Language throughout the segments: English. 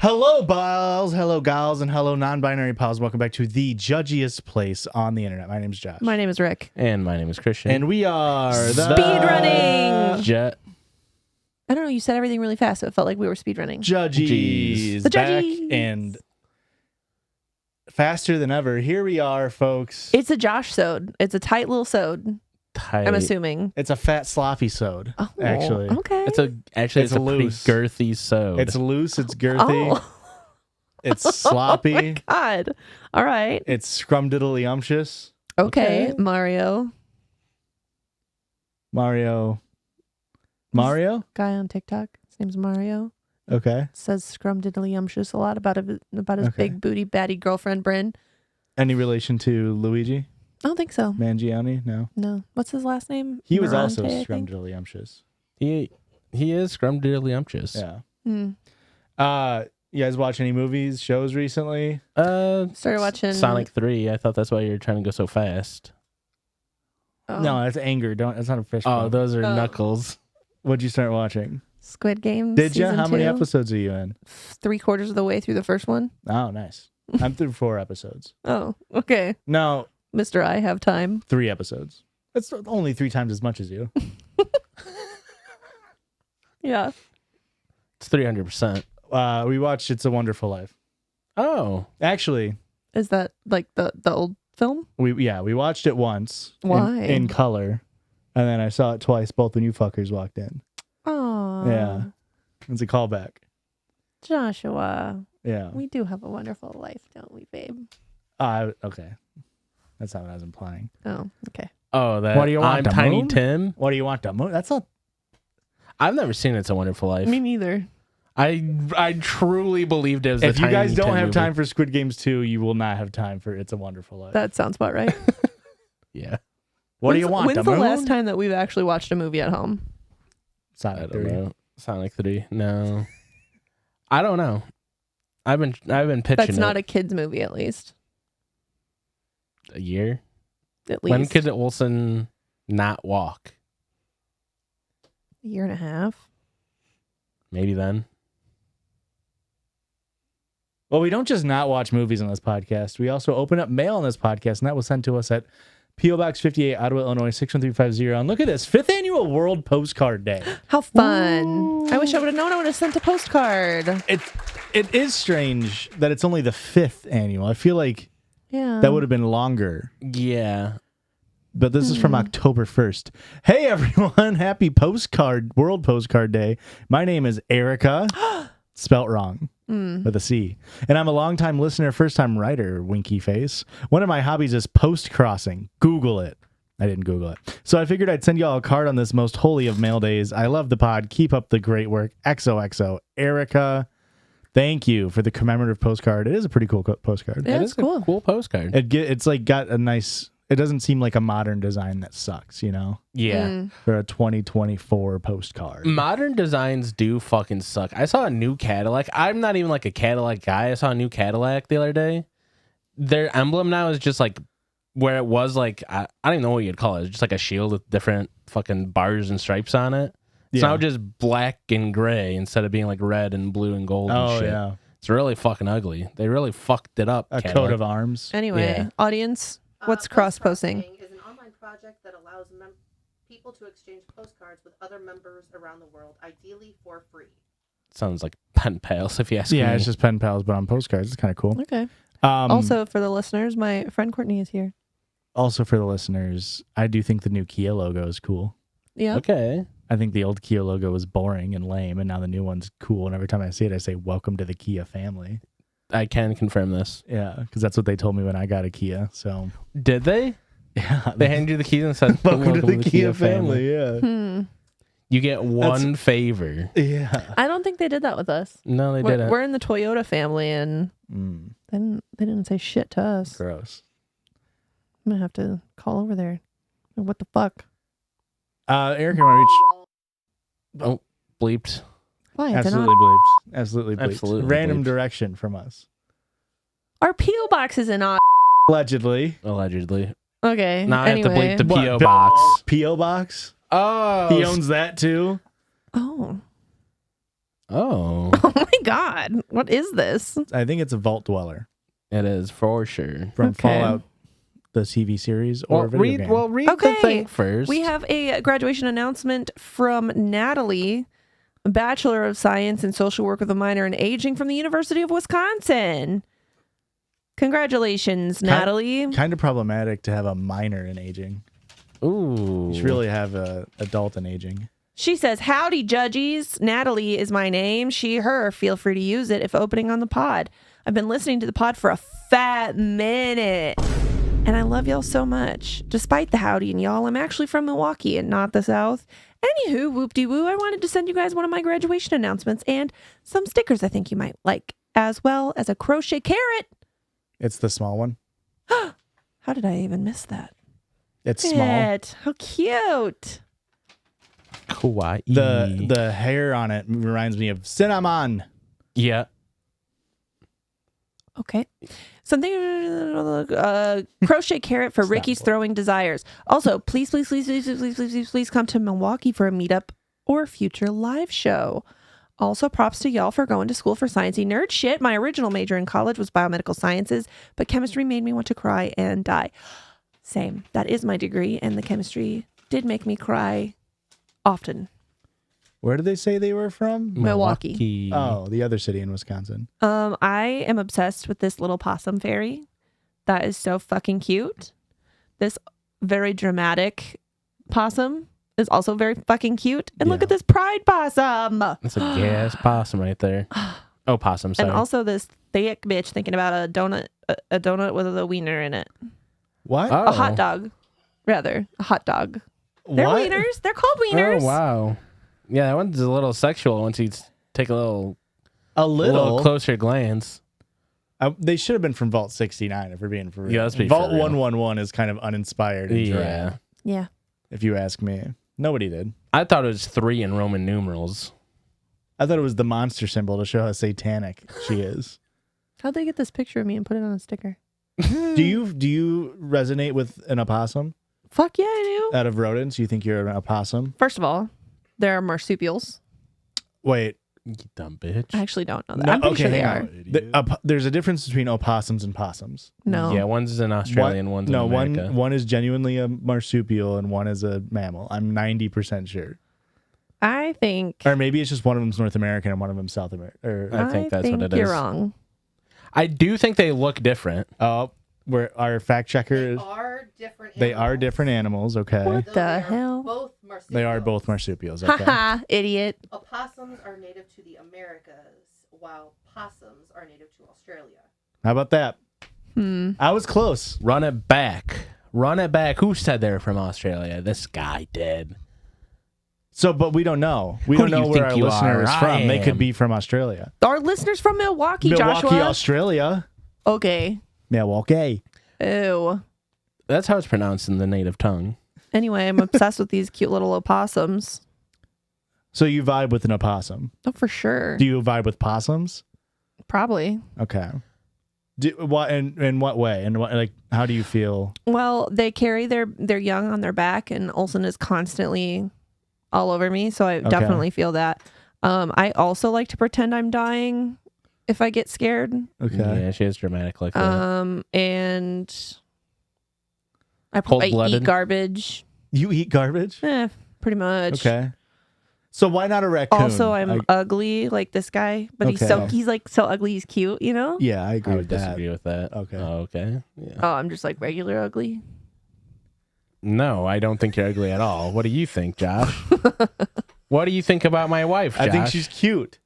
Hello, pals, hello, gals, and hello, non-binary pals. Welcome back to the judgiest place on the internet. My name is Josh. My name is Rick. And my name is Christian. And we are the Speedrunning. Jet. I don't know. You said everything really fast, so it felt like we were speedrunning. Judgies. The Back Judgies. and faster than ever. Here we are, folks. It's a Josh sode. It's a tight little sode. Tight. I'm assuming. It's a fat sloppy sode, Oh, actually. Okay. It's a It's pretty loose. girthy sode. It's loose, it's girthy, Oh. it's sloppy, Oh my God. All right. it's scrumdiddlyumptious. Okay. Okay. Mario. Mario? Guy on TikTok. His name's Mario. Okay. Says scrumdiddlyumptious a lot about his Okay. big booty baddie girlfriend, Bryn. Any relation to Luigi I don't think so. Mangione? No. No. What's his last name? He was Morante, also I think? scrumdiddlyumptious. He is scrumdiddlyumptious. Yeah. Hmm. You guys watch any movies, shows recently? Started watching Sonic 3. I thought that's why you were trying to go so fast. Oh. No, that's anger. That's not a fish. Oh, bone. those are Oh. Knuckles. What'd you start watching? Squid Game. Did you? season How many 2. episodes are you in? 3/4 of the way through the first one. Oh, nice. I'm through 4 episodes. Oh, okay. No, Mr. I have time. 3 episodes. That's only 3 times as much as you. Yeah. It's 300%. We watched It's a Wonderful Life. Oh. Actually, Is that like the old film? we watched it once. Why? In color. And then I saw it twice, both when you fuckers walked in. Oh. Yeah. It's a callback. Joshua, Yeah. we do have a wonderful life, don't we, babe? Okay. That's not what I was implying. Oh, okay. Oh, that. What do you want, I'm the Tiny moon? Tim. What do you want, Dumbo? That's not. I've never seen It's a Wonderful Life. Me neither. I truly believed it was If a you guys Tiny don't Tim have movie. time for Squid Games 2, you will not have time for It's a Wonderful Life. That sounds about right. Yeah. What do you want, When's the the moon? last time that we've actually watched a movie at home? I Sonic don't 3. know. Sonic 3. No. I don't know. I've been pitching That's not it a kid's movie, at least. a year. At least. When could Olsen not walk? A year and a half. Maybe then. Well, we don't just not watch movies on this podcast. We also open up mail on this podcast, and that was sent to us at P.O. Box 58, Ottawa, Illinois, 61350. And look at this, 5th Annual World Postcard Day. How fun. I wish I would have known. I would have sent a postcard. It is strange that it's only the 5th annual. I feel like Yeah. that would have been longer. Yeah. But this is from October 1st. Hey, everyone. Happy World Postcard Day. My name is Erica. Spelt wrong. With a C. And I'm a longtime listener, first-time writer, winky face. One of my hobbies is post-crossing. Google it. I didn't Google it. So I figured I'd send y'all a card on this most holy of mail days. I love the pod. Keep up the great work. XOXO. Erica, thank you for the commemorative postcard. It is a pretty cool postcard. Yeah, It it's is cool. a cool postcard. It's like got a nice... It doesn't seem like a modern design that sucks, you know? Yeah. For a 2024 postcard. Modern designs do fucking suck. I saw a new Cadillac. I'm not even like a Cadillac guy. I saw a new Cadillac the other day. Their emblem now is just like where it was like, I don't even know what you'd call it. It's just like a shield with different fucking bars and stripes on it. It's Yeah. now just black and gray instead of being like red and blue and gold and Oh, shit. yeah. It's really fucking ugly. They really fucked it up. A Cadillac. coat of arms. Anyway, Yeah. Audience, what's cross-posting? Is an online project that allows people to exchange postcards with other members around the world, ideally for free. Sounds like pen pals if you ask me. Yeah, it's just pen pals, but on postcards. It's kind of cool. Okay. Also, Also, for the listeners, my friend Courtney is here. for the listeners, I do think the new Kia logo is cool. Yeah. Okay. I think the old Kia logo was boring and lame, and now the new one's cool. And every time I see it, I say, "Welcome to the Kia family." I can confirm this. Yeah, because that's what they told me when I got a Kia. So Did they? yeah, They handed you the keys and said, welcome to the Kia family. Yeah, You get one favor. yeah. I don't think they did that with us. No, they We're, didn't. we're in the Toyota family, and they didn't say shit to us. Gross. I'm gonna have to call over there. What the fuck? Eric, you want to reach? Oh, bleeped. Why? They're Absolutely not- bleeped. Absolutely bleeped. Absolutely Random bleeped. direction from us. Our PO box is in Ottawa. Allegedly. Allegedly. Okay. Now I have to anyway. bleep the What, P.O. Bill- box. P.O. box. Oh. He owns that too. Oh. Oh. Oh my God, what is this? I think it's a vault dweller It is for sure. from Okay. Fallout, the TV series, or video game. Read the Okay. thing first. We have a graduation announcement from Natalie, a Bachelor of Science in Social Work with a minor in aging from the University of Wisconsin. Congratulations, Natalie. Kind of problematic to have a minor in aging. Ooh. You should really have a adult in aging. She says, "Howdy, Judgies. Natalie is my name. She, her. Feel free to use it if opening on the pod. I've been listening to the pod for a fat minute, and I love y'all so much. Despite the howdy and y'all, I'm actually from Milwaukee and not the South. Anywho, whoop-de-woo, I wanted to send you guys one of my graduation announcements and some stickers I think you might like, as well as a crochet carrot. It's the small one. How did I even miss that? It's small. It. How cute. Kawaii. The hair on it reminds me of cinnamon. Yeah. Okay. Something, crochet carrot for Ricky's Throwing Desires. Also, please come to Milwaukee for a meetup or future live show. Also, props to y'all for going to school for sciencey nerd shit. My original major in college was biomedical sciences, but chemistry made me want to cry and die. Same. That is my degree, and the chemistry did make me cry often. Where did they say they were from? Milwaukee. Oh, the other city in Wisconsin. I am obsessed with this little possum fairy. That is so fucking cute. This very dramatic possum is also very fucking cute. And look Yeah. at this pride possum. That's a gas possum right there. Oh, possum, sorry. And also this thick bitch thinking about a donut with a wiener in it. What? Oh. A hot dog, rather. A hot dog. They're What? wieners. They're called wieners. Oh, wow. Yeah, that one's a little sexual once you take a little closer glance. They should have been from Vault 69 if we're being for real. Yeah, let's be Vault for real. 111 is kind of uninspired and dry, Yeah. Yeah. if you ask me. Nobody did. I thought it was 3 in Roman numerals. I thought it was the monster symbol to show how satanic she is. How'd they get this picture of me and put it on a sticker? Do you resonate with an opossum? Fuck yeah, I do. Out of rodents, you think you're an opossum? First of all, there are marsupials. Wait. You dumb bitch. I actually don't know that. No, I'm pretty okay, sure they hang are. on. There's a difference between opossums and possums. No. Yeah, one's an Australian, one's in America. one is genuinely a marsupial and one is a mammal. I'm 90% sure. I think Or maybe it's just one of them's North American and one of them's South American. I think that's what it you're is. wrong. I do think they look different. Oh, where our fact checker They is. are different. They are animals, different animals. Okay, What though the they are hell? Both marsupials. they are both marsupials. Okay. Haha, idiot. Opossums are native to the Americas, while possums are native to Australia. How about that? Hmm. I was close. Run it back. Run it back. Who said they're from Australia? This guy did. So, but we don't know. We Who don't do know you where think our you listener are? is I from. They could am. be from Australia. Our listeners from Milwaukee, Milwaukee, Joshua. Australia. Okay. Milwaukee. Ew. That's how it's pronounced in the native tongue. Anyway, I'm obsessed with these cute little opossums. So you vibe with an opossum. Oh, for sure. Do you vibe with possums? Probably. Okay. What in what way? And what, like, how do you feel? Well, they carry their young on their back, and Olsen is constantly all over me, so I definitely feel that. I also like to pretend I'm dying if I get scared. Okay. Yeah, she is dramatic like that. And I eat Cold-blooded? garbage. You eat garbage? Pretty much. Okay. So why not a raccoon? Also, I'm ugly like this guy, but Okay. he's like so ugly, he's cute, you know? Yeah, I agree I with would that. disagree with that. Okay. Oh, okay. Yeah. Oh, I'm just like regular ugly. No, I don't think you're ugly at all. What do you think, Josh? What do you think about my wife, Josh? I think she's cute.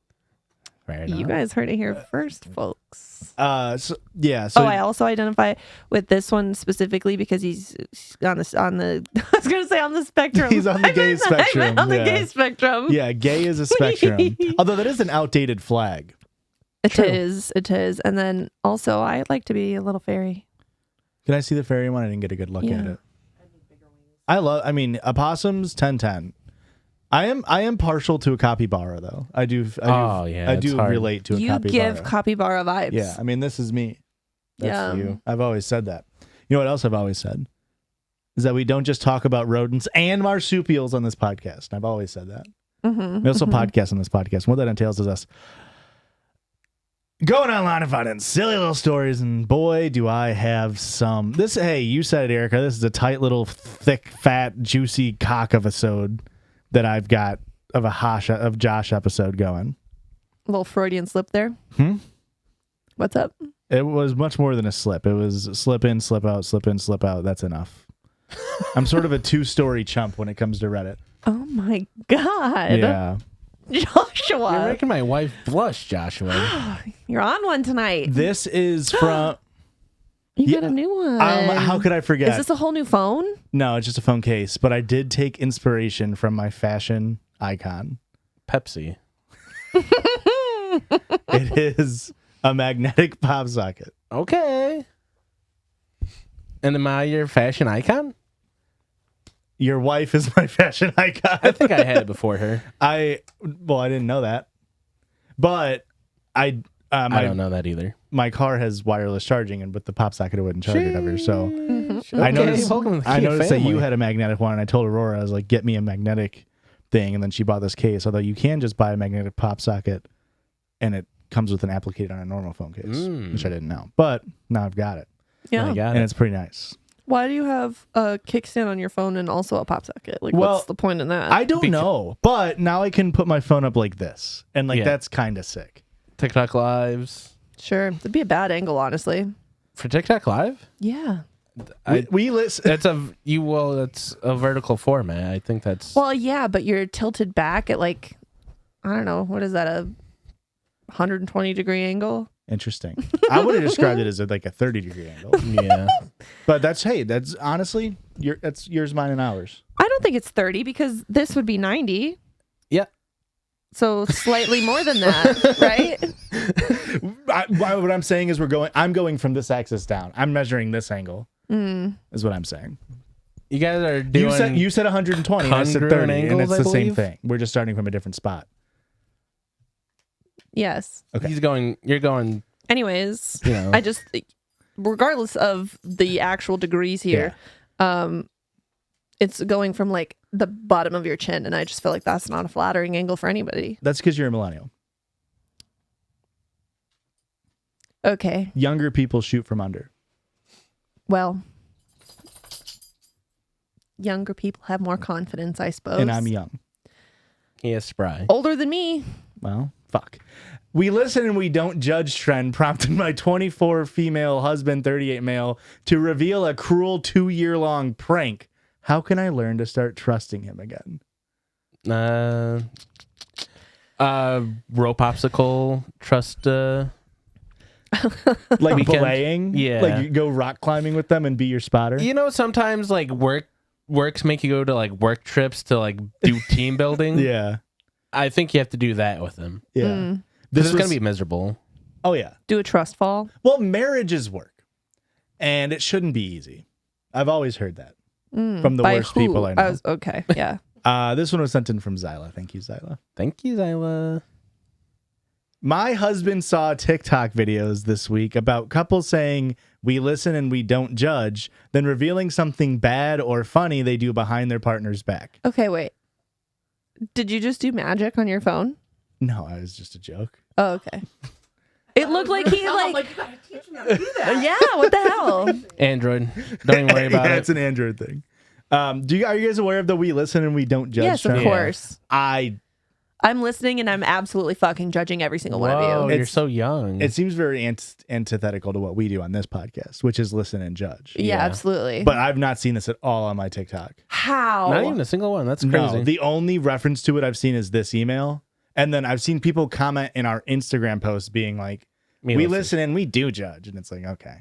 Fair You enough. guys heard it here first, folks. So yeah. So I also identify with this one specifically because he's on the I was gonna say on the spectrum. He's on the gay spectrum, I meant on the yeah. gay spectrum. yeah, gay is a spectrum. Although that is an outdated flag. It True. is. It is. And then also I like to be a little fairy. Can I see the fairy one? I didn't get a good look at Yeah. it. I mean, opossums 10/10. I am partial to a capybara though. I do Oh, yeah, I it's do hard. relate to a You capybara. give capybara vibes. Yeah, I mean, this is me. That's Yeah. you. I've always said that. You know what else I've always said? Is that we don't just talk about rodents and marsupials on this podcast. I've always said that. Mm-hmm. We also podcast on this podcast. And what that entails is us Going online and finding silly little stories, and boy, do I have some. Hey, you said it, Erica. This is a tight little, thick, fat, juicy cock episode that I've got of Josh episode going. A little Freudian slip there. What's up? It was much more than a slip. It was slip in, slip out, slip in, slip out. That's enough. I'm sort of a 2-story chump when it comes to Reddit. Oh my God. Yeah. Joshua. You're making my wife blush, Joshua. You're on one tonight. This is from. You got a new one. How could I forget? Is this a whole new phone? No, it's just a phone case. But I did take inspiration from my fashion icon. Pepsi. It is a magnetic pop socket. Okay. And am I your fashion icon? Your wife is my fashion icon. I think I had it before her. I didn't know that, but I don't know that either. My car has wireless charging, and with the pop socket, it wouldn't charge it ever. So I Okay, noticed. welcome to the I Kiki noticed that you family. had a magnetic one, and I told Aurora, I was like, "Get me a magnetic thing," and then she bought this case. Although you can just buy a magnetic pop socket, and it comes with an applicator on a normal phone case, which I didn't know. But now I've got it, Yeah. I got and it. it's pretty nice. Why do you have a kickstand on your phone and also a pop socket? Like, Well, what's the point in that? I don't know, but now I can put my phone up like this, and like Yeah. that's kind of sick. TikTok lives. Sure. It'd be a bad angle, honestly. For TikTok live? Yeah. We listen. It's a vertical format. I think that's Well, yeah, but you're tilted back at like, I don't know, what is that, a 120-degree angle? Interesting. I would have described it as like a 30-degree angle. yeah. But that's honestly, that's yours, mine, and ours. I don't think it's 30 because this would be 90. Yeah. So slightly more than that, right? What I'm saying is I'm going from this axis down. I'm measuring this angle. Is what I'm saying. You guys are doing You said 120, and I said 30, congruent and angles, it's I the same believe? thing. We're just starting from a different spot. Yes. Okay. You're going, Anyways, you know. I just, regardless of the actual degrees here, it's going from like the bottom of your chin, and I just feel like that's not a flattering angle for anybody. That's because you're a millennial. Okay. Younger people shoot from under. Well, younger people have more confidence, I suppose. And I'm young. He is spry. Older than me. Well, fuck. We listen and we don't judge trend prompted my 24 female husband, 38 male, to reveal a cruel 2-year-long prank. How can I learn to start trusting him again? Rope popsicle trust. Like Weekend? belaying? Yeah. Like you go rock climbing with them and be your spotter? You know, sometimes like works make you go to like work trips to like do team building. Yeah. I think you have to do that with him. Yeah. This is gonna be miserable. Oh, yeah. Do a trust fall. Well, marriage is work. And it shouldn't be easy. I've always heard that from the By worst who? people I know. Okay, yeah. This one was sent in from Zyla. Thank you, Zyla. Thank you, Zyla. My husband saw TikTok videos this week about couples saying we listen and we don't judge, then revealing something bad or funny they do behind their partner's back. Okay, wait. Did you just do magic on your phone? No, it was just a joke. Oh, okay. It looked like he I'm like you gotta teach me how to do that. yeah, what the hell? Android. Don't even worry about Yeah, it. it's an Android thing. Are you guys aware of the we listen and we don't judge? Yes, of trend? course. I'm listening and I'm absolutely fucking judging every single one Whoa, of you. you're so young. It seems very antithetical to what we do on this podcast, which is listen and judge. Yeah, yeah. absolutely. But I've not seen this at all on my TikTok. how? Not even a single one. That's crazy. No, the only reference to it I've seen is this email. And then I've seen people comment in our Instagram posts being like, we listen and we do judge. And it's like, okay.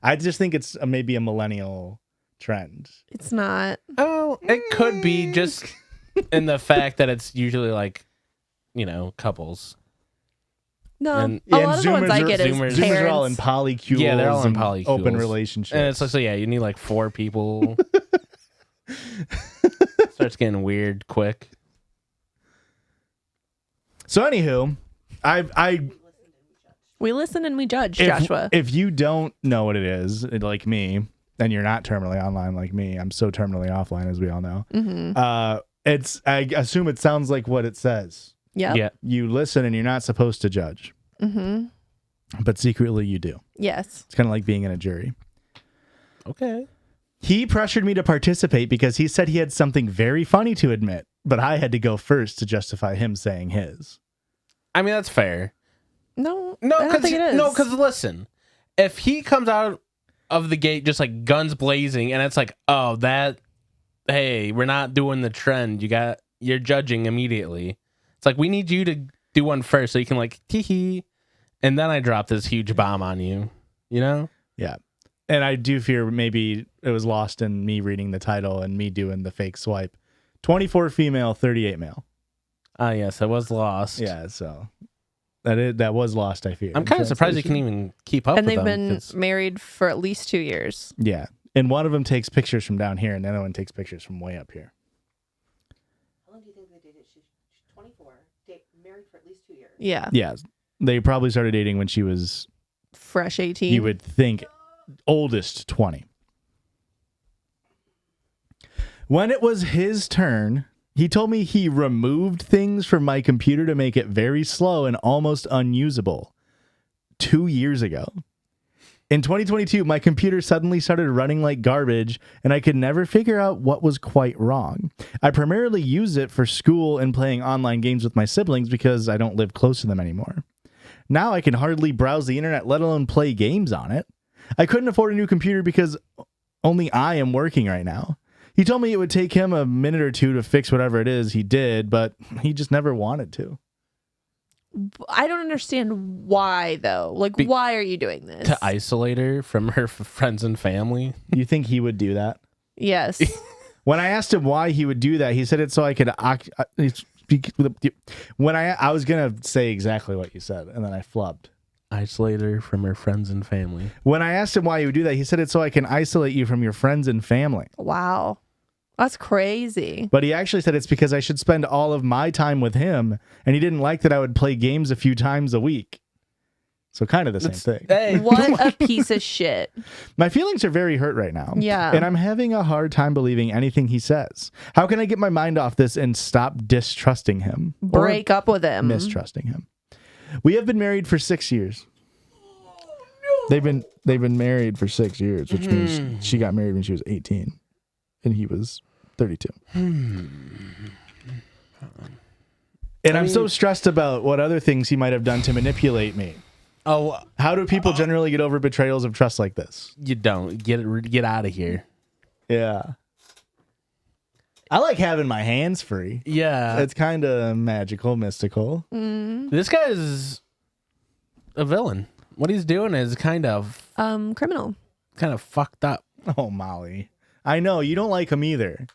I just think it's maybe a millennial trend. It's not. Oh, it could be just in the fact that it's usually like, you know, couples. No. And- a lot of the ones I get is Zoomers- Zoomers are all in parents. polycules. Yeah, they're all in and polycules. open relationships. And it's like, so yeah, you need like 4 people. Starts getting weird quick. So anywho, We listen and we judge, if, Joshua. if you don't know what it is, like me, and you're not terminally online like me, I'm so terminally offline, as we all know. I assume it sounds like what it says. Yep. Yeah. You listen and you're not supposed to judge. but secretly you do. Yes. It's kind of like being in a jury. Okay. He pressured me to participate because he said he had something very funny to admit, but I had to go first to justify him saying his. I mean, that's fair. No, No, I don't think it is. No, because listen, if he comes out of the gate just like guns blazing, and it's like, oh, hey, we're not doing the trend. You're judging immediately. It's like we need you to do one first so you can like tee and then I drop this huge bomb on you. You know? Yeah. And I do fear maybe it was lost in me reading the title and me doing the fake swipe. 24 female, 38 male. Ah, yes, I was lost. Yeah, so that was lost, I fear. I'm kind of surprised you can even keep up And with they've them, been 'cause- married for at least 2 years. Yeah. And one of them takes pictures from down here, and the other one takes pictures from way up here. How long do you think they dated? She's 24, married for at least 2 years. Yeah. Yeah. They probably started dating when she was, Fresh 18. you would think, oldest 20. When it was his turn, he told me he removed things from my computer to make it very slow and almost unusable 2 years ago. In 2022, my computer suddenly started running like garbage, and I could never figure out what was quite wrong. I primarily use it for school and playing online games with my siblings because I don't live close to them anymore. Now I can hardly browse the internet, let alone play games on it. I couldn't afford a new computer because only I am working right now. He told me it would take him a minute or two to fix whatever it is he did, but he just never wanted to. I don't understand why, though. Like, why are you doing this? to isolate her from her friends and family. You think he would do that? Yes. When I asked him why he would do that, he said it so I could when I was gonna say exactly what you said, and then I flubbed. Isolate her from her friends and family. When I asked him why he would do that, he said it so I can isolate you from your friends and family. Wow. That's crazy. But he actually said it's because I should spend all of my time with him, and he didn't like that I would play games a few times a week. So kind of the same thing. Hey, What a piece of shit. My feelings are very hurt right now. Yeah. And I'm having a hard time believing anything he says. How can I get my mind off this and stop distrusting him? Or Break up with him. mistrusting him. We have been married for 6 years. They've been married for 6 years, which means she got married when she was 18 and he was 32. And I'm so stressed about what other things he might have done to manipulate me. oh, How do people generally get over betrayals of trust like this? you don't get out of here. Yeah. I like having my hands free. Yeah, It's kind of magical, mystical. this guy is a villain. What he's doing is kind of Criminal. fucked up. Oh, Molly. I know, you don't like him either.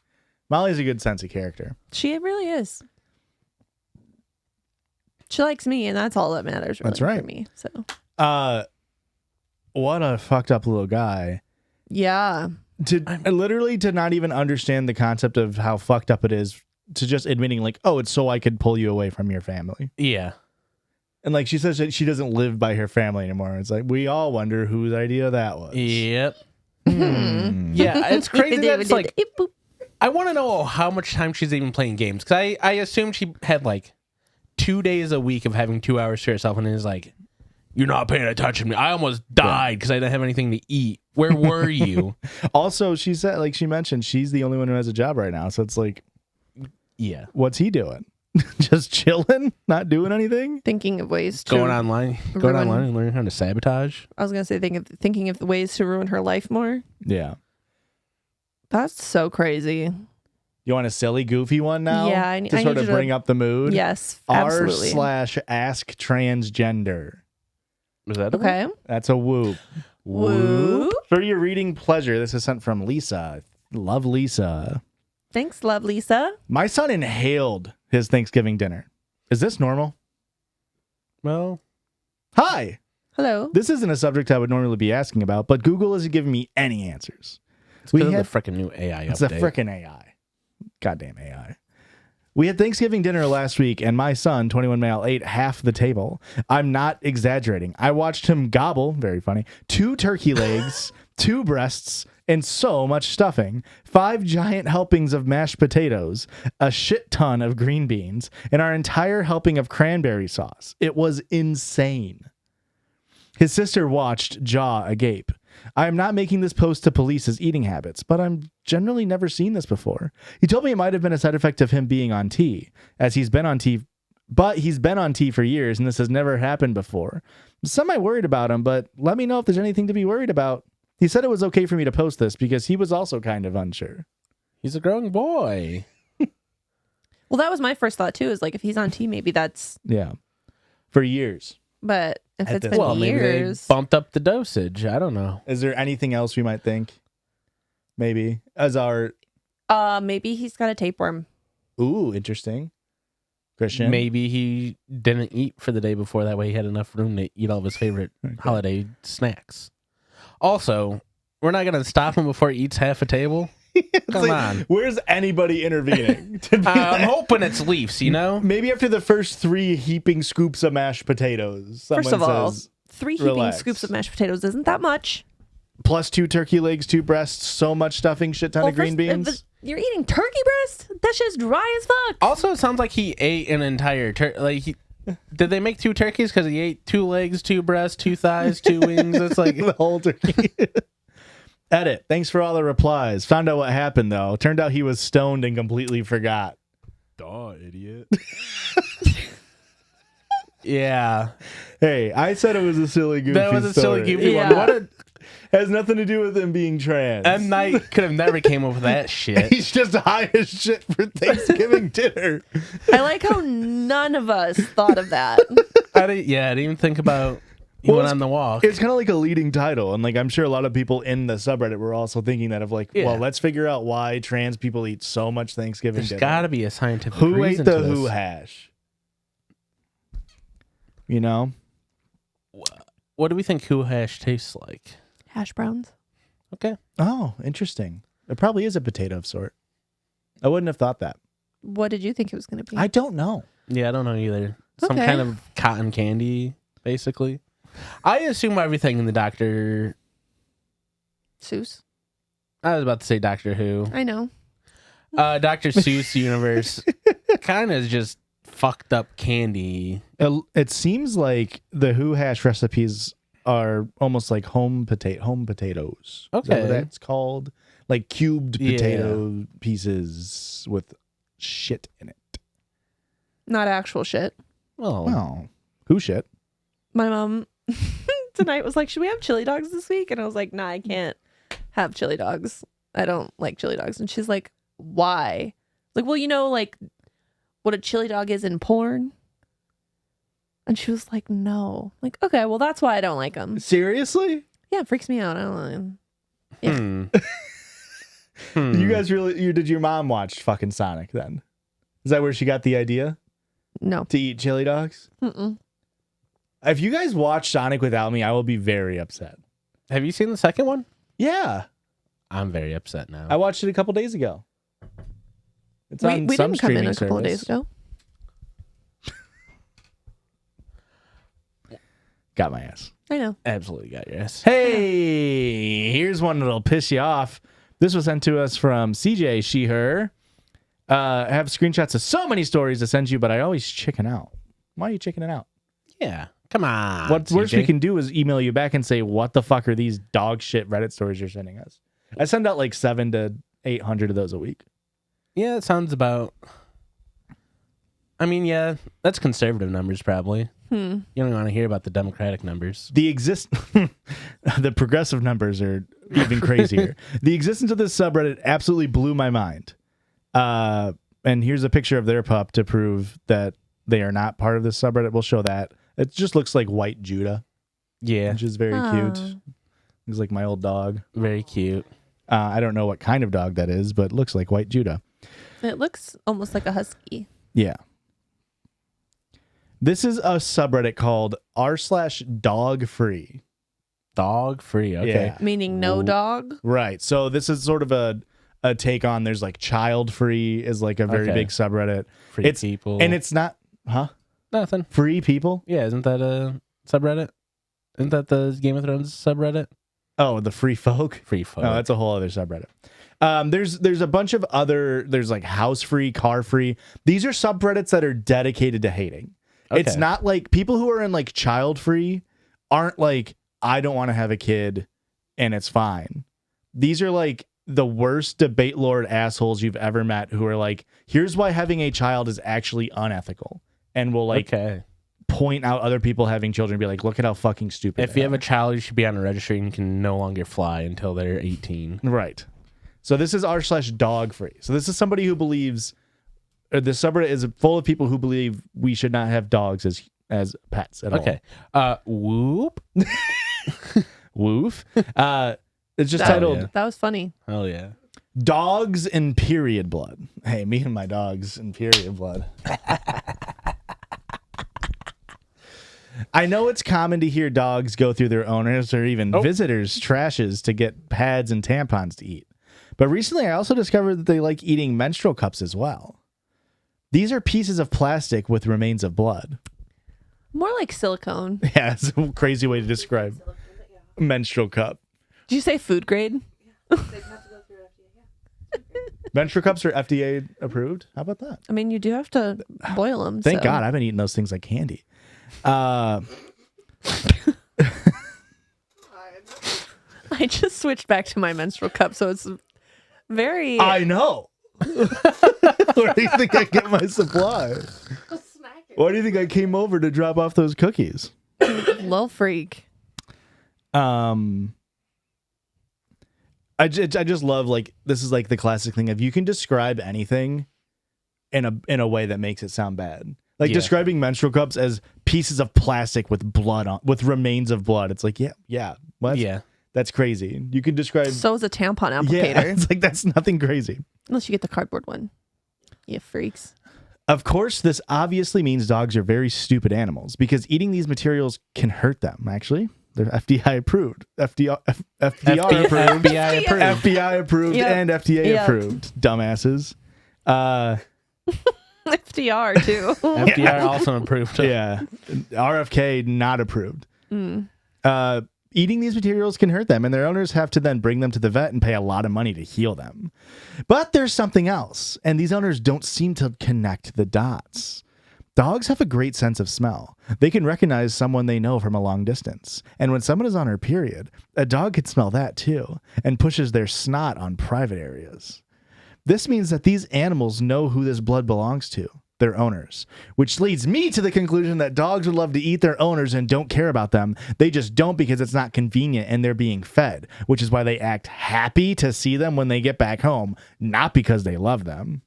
Molly's a good sense of character. She really is. She likes me, and that's all that matters. Really, That's right. For me. So What a fucked up little guy. yeah. Literally to not even understand the concept of how fucked up it is, to just admitting like, oh, it's so I could pull you away from your family. Yeah. And like she says that she doesn't live by her family anymore. It's like we all wonder whose idea that was. Yep. Yeah, it's crazy that it's like I want to know how much time she's even playing games, because I assumed she had like 2 days a week of having 2 hours to herself, and it's like, you're not paying attention to me. I almost died because I didn't have anything to eat. Where were you? Also, she said, like she mentioned, she's the only one who has a job right now. So it's like, Yeah. what's he doing? Just chilling, not doing anything. Thinking of ways to Going online and learning how to sabotage. I was gonna say thinking of ways to ruin her life more. Yeah. That's so crazy. You want a silly, goofy one now? Yeah, I to need sort you of to- bring up the mood. Yes, absolutely. r/asktrangender. Was that Okay. That's a whoop. Woo. For your reading pleasure, this is sent from Lisa. Love Lisa. Thanks, love Lisa. My son inhaled his Thanksgiving dinner. Is this normal? Well, Hi. Hello. This isn't a subject I would normally be asking about, but Google isn't giving me any answers. it's because of the freaking new AI It's a update. frickin' AI. Goddamn AI. We had Thanksgiving dinner last week, and my son, 21 male, ate half the table. I'm not exaggerating. I watched him gobble, very funny, 2 turkey legs, 2 breasts, and so much stuffing, 5 giant helpings of mashed potatoes, a shit ton of green beans, and our entire helping of cranberry sauce. It was insane. His sister watched, jaw agape. I am not making this post to police his eating habits, but I'm generally never seen this before. He told me it might have been a side effect of him being on T, as he's been on T, but he's been on T for years, and this has never happened before. I'm semi-worried about him, but let me know if there's anything to be worried about. He said it was okay for me to post this because he was also kind of unsure. He's a growing boy. Well, that was my first thought too. Is like if he's on T, maybe that's. Yeah, for years. But if At it's this been Well, maybe they years, bumped up the dosage. I don't know. Is there anything else we might think? Maybe as our maybe he's got a tapeworm. ooh, interesting. Christian, Maybe he didn't eat for the day before. That way he had enough room to eat all of his favorite holiday snacks. Also, we're not going to stop him before he eats half a table. Come on. Where's anybody intervening? To be I'm hoping it's Leafs, you know? maybe after the first 3 heaping scoops of mashed potatoes. First of all, says, 3 heaping relax. scoops of mashed potatoes isn't that much. plus 2 turkey legs, 2 breasts, so much stuffing, shit ton of green beans. You're eating turkey breast? That shit's dry as fuck. Also, it sounds like he ate an entire turkey. Did they make 2 turkeys? Because he ate 2 legs, 2 breasts, 2 thighs, 2 wings. It's like The whole turkey. Edit. Thanks for all the replies. Found out what happened though. Turned out he was stoned and completely forgot. Duh, idiot. yeah. Hey, I said it was a silly goofy That was a story. silly goofy Yeah. one. What a Has nothing to do with him being trans. M. Night could have never came up with that shit. He's just high as shit for Thanksgiving dinner. I like how none of us thought of that. I didn't even think about he went on the walk. It's kind of like a leading title, and like I'm sure a lot of people in the subreddit were also thinking that of like, Yeah. well, let's figure out why trans people eat so much Thanksgiving There's dinner. got to be a scientific Who reason ate the to this. who hash? You know, What do we think who hash tastes like? Hash browns. Okay. oh, interesting. It probably is a potato of sort. I wouldn't have thought that. What did you think it was going to be? I don't know. Yeah, I don't know either. Some Okay. kind of cotton candy, basically. I assume everything in the Doctor. Seuss. I was about to say Doctor Who. I know. Dr. Seuss universe kind of just fucked up candy. It seems like the who hash recipes are almost like home potatoes. Is that Okay. what that's called? Like cubed Yeah. potato pieces with shit in it. Not actual shit. Well, Oh, who shit? My mom tonight was like, should we have chili dogs this week? And I was like, nah, I can't have chili dogs. I don't like chili dogs. And she's like, why? Like, well, you know, like what a chili dog is in porn. And she was like, no. Like, okay, well, that's why I don't like them. Seriously? Yeah, it freaks me out. I don't like 'em. Yeah. You guys really? Did your mom watch fucking Sonic then? Is that where she got the idea No. to eat chili dogs? Mm-mm. If you guys watch Sonic without me, I will be very upset. Have you seen the second one? Yeah, I'm very upset now. I watched it a couple days ago. It's on We some didn't come in streaming a couple of days service. ago. Got my ass. I know. Absolutely got your ass. Hey, here's one that'll piss you off. This was sent to us from CJ, she, her. I have screenshots of so many stories to send you, but I always chicken out. Why are you chickening out? Yeah. Come on. What worst we CJ. can do is email you back and say, what the fuck are these dog shit Reddit stories you're sending us? I send out like 700 to 800 of those a week. Yeah, it sounds about. I mean, yeah, that's conservative numbers probably. You don't want to hear about the Democratic numbers. The progressive numbers are even crazier. The existence of this subreddit absolutely blew my mind. And here's a picture of their pup to prove that they are not part of this subreddit. We'll show that. It just looks like white Judah, Yeah, which is very Oh. cute. Looks like my old dog. very cute. I don't know what kind of dog that is, but it looks like white Judah. It looks almost like a husky. Yeah. This is a subreddit called r/dogfree. Dog free. Okay. Yeah. Meaning no Ooh. dog. Right. So this is sort of a take on, there's like child free is like a very Okay. big subreddit. Free It's people. And it's not, nothing. free people? Yeah, isn't that a subreddit? Isn't that the Game of Thrones subreddit? Oh, the free folk? Free folk. Oh, that's a whole other subreddit. There's a bunch of other, there's like house free, car free. These are subreddits that are dedicated to hating. It's Okay. not like people who are in like child free aren't like, I don't want to have a kid and it's fine. These are like the worst debate lord assholes you've ever met who are like, here's why having a child is actually unethical, and will like point out other people having children and be like, look at how fucking stupid. If you have a child, you should be on a registry and you can no longer fly until they're 18. Right. So this is r/dogfree. So this is somebody who believes, or the subreddit is full of people who believe we should not have dogs as pets at all. Okay. Whoop. Woof. It's just titled That was funny. Hell yeah. Dogs in Period Blood. Hey, me and my dogs in period blood. I know it's common to hear dogs go through their owners or even visitors' trashes to get pads and tampons to eat. But recently I also discovered that they like eating menstrual cups as well. These are pieces of plastic with remains of blood. More like silicone. Yeah, it's a crazy way to describe menstrual cup. Did you say food grade? They'd have to go through FDA, yeah. Menstrual cups are FDA approved? How about that? I mean, you do have to boil them. Thank God I've been eating those things like candy. I just switched back to my menstrual cup, so it's very... I know. Where do you think I get my supply? Why do you think I came over to drop off those cookies? Little freak. I just love, like, this is like the classic thing of you can describe anything in a way that makes it sound bad. Like describing menstrual cups as pieces of plastic with blood on, with remains of blood. It's like, yeah, what? Yeah. That's crazy. You can describe. So is a tampon applicator. Yeah, it's like that's nothing crazy. Unless you get the cardboard one. You freaks. Of course, this obviously means dogs are very stupid animals because eating these materials can hurt them. Actually, they're FDA approved. FDR approved. FBI approved. FBI approved and FDA approved. Dumbasses. FDR too. FDR also approved. Yeah. RFK not approved. Eating these materials can hurt them, and their owners have to then bring them to the vet and pay a lot of money to heal them. But there's something else, and these owners don't seem to connect the dots. Dogs have a great sense of smell. They can recognize someone they know from a long distance. And when someone is on her period, a dog can smell that too, and pushes their snot on private areas. This means that these animals know who this blood belongs to, their owners, which leads me to the conclusion that dogs would love to eat their owners and don't care about them. They just don't because it's not convenient and they're being fed, which is why they act happy to see them when they get back home, not because they love them.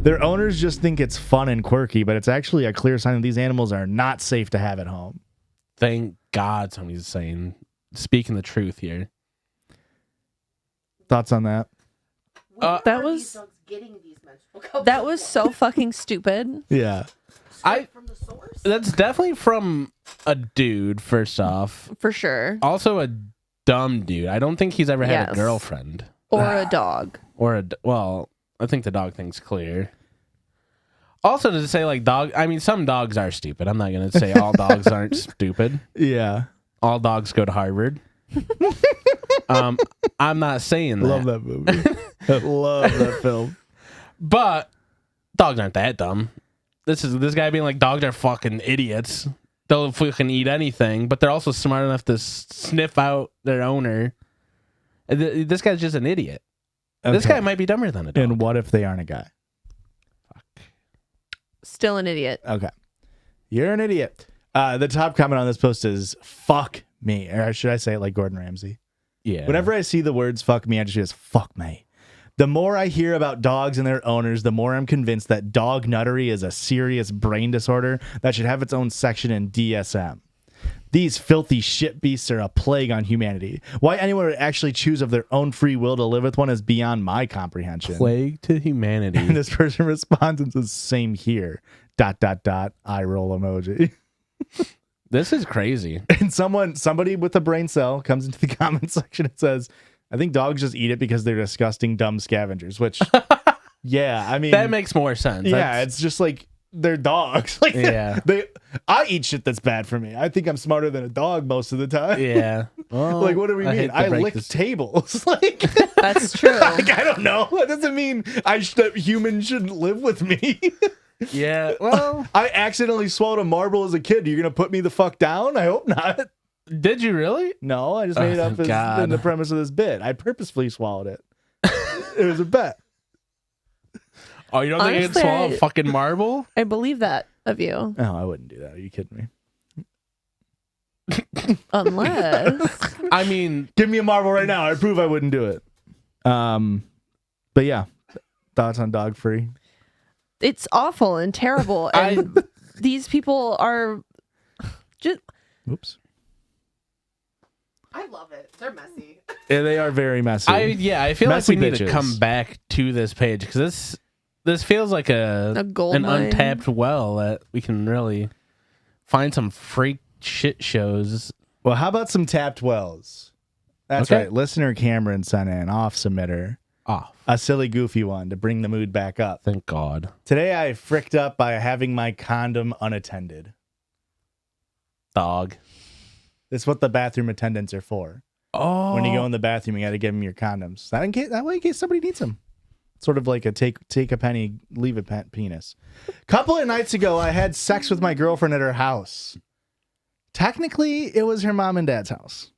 Their owners just think it's fun and quirky, but it's actually a clear sign that these animals are not safe to have at home. Thank God somebody's speaking the truth here. Thoughts on that? That was getting these menstrual cups that was so fucking stupid. Yeah. from the source. That's definitely from a dude, first off. For sure. Also a dumb dude. I don't think he's ever had a Yes. girlfriend. Or a dog. Or well, I think the dog thing's clear. Also to say like some dogs are stupid. I'm not going to say all dogs aren't stupid. Yeah. All dogs go to Harvard. I'm not saying that. Love that movie. I love that film. But dogs aren't that dumb. This guy being like, dogs are fucking idiots. They'll fucking eat anything, but they're also smart enough to sniff out their owner. This guy's just an idiot. Okay. This guy might be dumber than a dog. And what if they aren't a guy? Fuck. Still an idiot. Okay. You're an idiot. The top comment on this post is, fuck me. Or should I say it like Gordon Ramsay? Yeah. Whenever I see the words fuck me, I just use fuck me. The more I hear about dogs and their owners, the more I'm convinced that dog nuttery is a serious brain disorder that should have its own section in DSM. These filthy shit beasts are a plague on humanity. Why anyone would actually choose of their own free will to live with one is beyond my comprehension. Plague to humanity. And this person responds and says, same here. ... Eye roll emoji. This is crazy. And somebody with a brain cell comes into the comment section and says, I think dogs just eat it because they're disgusting, dumb scavengers, which, yeah, I mean. That makes more sense. Yeah, it's just like, they're dogs. Like, yeah. I eat shit that's bad for me. I think I'm smarter than a dog most of the time. Yeah. Well, like, what do we mean? I lick tables. Like, that's true. Like, I don't know. That doesn't mean that humans shouldn't live with me. Yeah, well, I accidentally swallowed a marble as a kid. You're gonna put me the fuck down? I hope not. did you really? No, I just made it up thank God. in the premise of this bit. I purposefully swallowed it. It was a bet. Oh, you don't think you can Honestly, swallow a fucking marble? I believe that of you. No, I wouldn't do that. Are you kidding me? Unless. I mean, Give me a marble right now. I prove I wouldn't do it. But yeah, thoughts on dog free? It's awful and terrible. And these people are just. Oops. I love it. They're messy. Yeah, they are very messy. I feel Messy like we need to bitches. come back to this page because this feels like A gold an mine. untapped well that we can really find some freak shit shows. Well, how about some tapped wells? That's Okay. right. Listener Cameron sent in off submitter Oh, a silly, goofy one to bring the mood back up. thank God. Today, I fricked up by having my condom unattended. Dog. That's what the bathroom attendants are for. Oh, When you go in the bathroom, you got to give them your condoms. That way, in case somebody needs them. Sort of like a take a penny, leave a penis. Couple of nights ago, I had sex with my girlfriend at her house. Technically, it was her mom and dad's house.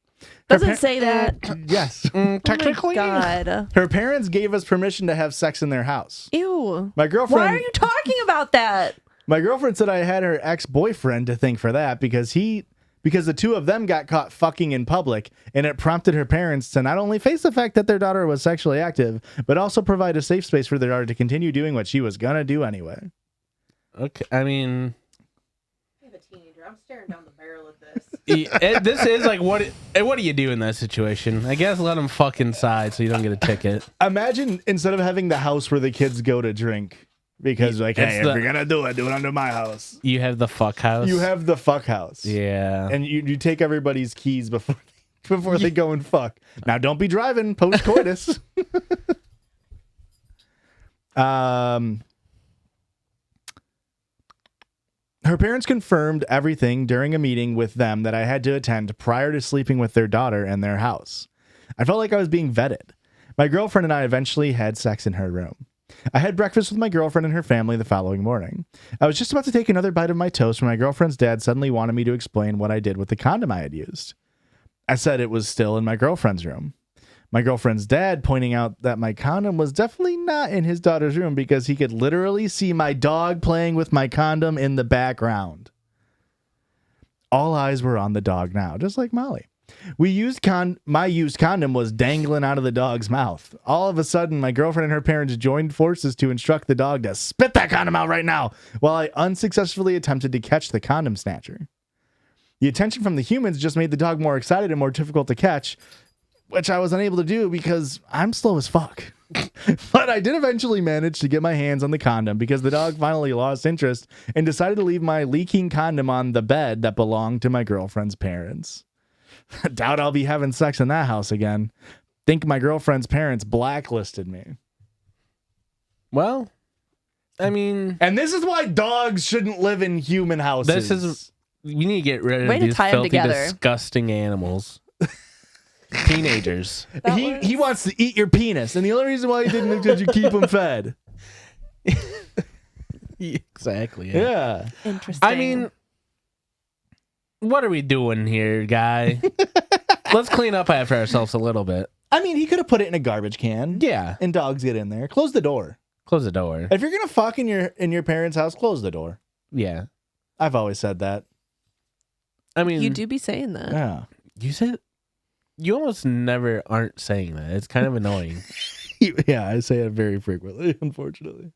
Doesn't say that. Yes. technically, Oh my God. Her parents gave us permission to have sex in their house. Ew. My girlfriend. Why are you talking about that? My girlfriend said I had her ex-boyfriend to thank for that because the two of them got caught fucking in public, and it prompted her parents to not only face the fact that their daughter was sexually active, but also provide a safe space for their daughter to continue doing what she was gonna do anyway. Okay, I mean, I have a teenager. I'm staring down the barrel of this. this is like what do you do in that situation? I guess let them fuck inside so you don't get a ticket. Imagine instead of having the house where the kids go to drink, because like, It's hey, if you're gonna do it under my house. You have the fuck house. You have the fuck house. yeah. And you take everybody's keys before they go and fuck. Now don't be driving post coitus. Her parents confirmed everything during a meeting with them that I had to attend prior to sleeping with their daughter in their house. I felt like I was being vetted. My girlfriend and I eventually had sex in her room. I had breakfast with my girlfriend and her family the following morning. I was just about to take another bite of my toast when my girlfriend's dad suddenly wanted me to explain what I did with the condom I had used. I said it was still in my girlfriend's room. My girlfriend's dad pointing out that my condom was definitely not in his daughter's room because he could literally see my dog playing with my condom in the background. All eyes were on the dog now, just like Molly. My used condom was dangling out of the dog's mouth. All of a sudden, my girlfriend and her parents joined forces to instruct the dog to spit that condom out right now, while I unsuccessfully attempted to catch the condom snatcher. The attention from the humans just made the dog more excited and more difficult to catch, which I was unable to do because I'm slow as fuck. But I did eventually manage to get my hands on the condom because the dog finally lost interest and decided to leave my leaking condom on the bed that belonged to my girlfriend's parents. Doubt I'll be having sex in that house again. Think my girlfriend's parents blacklisted me. Well, I mean, And this is why dogs shouldn't live in human houses. we need to get rid Way of to these tie 'em filthy, together. disgusting animals. Teenagers. He wants to eat your penis, and the only reason why he didn't is because you keep him fed. Exactly. Yeah. Interesting. I mean, what are we doing here, guy? Let's clean up after ourselves a little bit. I mean, he could have put it in a garbage can. Yeah. And dogs get in there. Close the door. Close the door. If you're gonna fuck in your parents' house, close the door. Yeah. I've always said that. I mean, you do be saying that. Yeah. You said you almost never aren't saying that. It's kind of annoying. Yeah, I say it very frequently, unfortunately.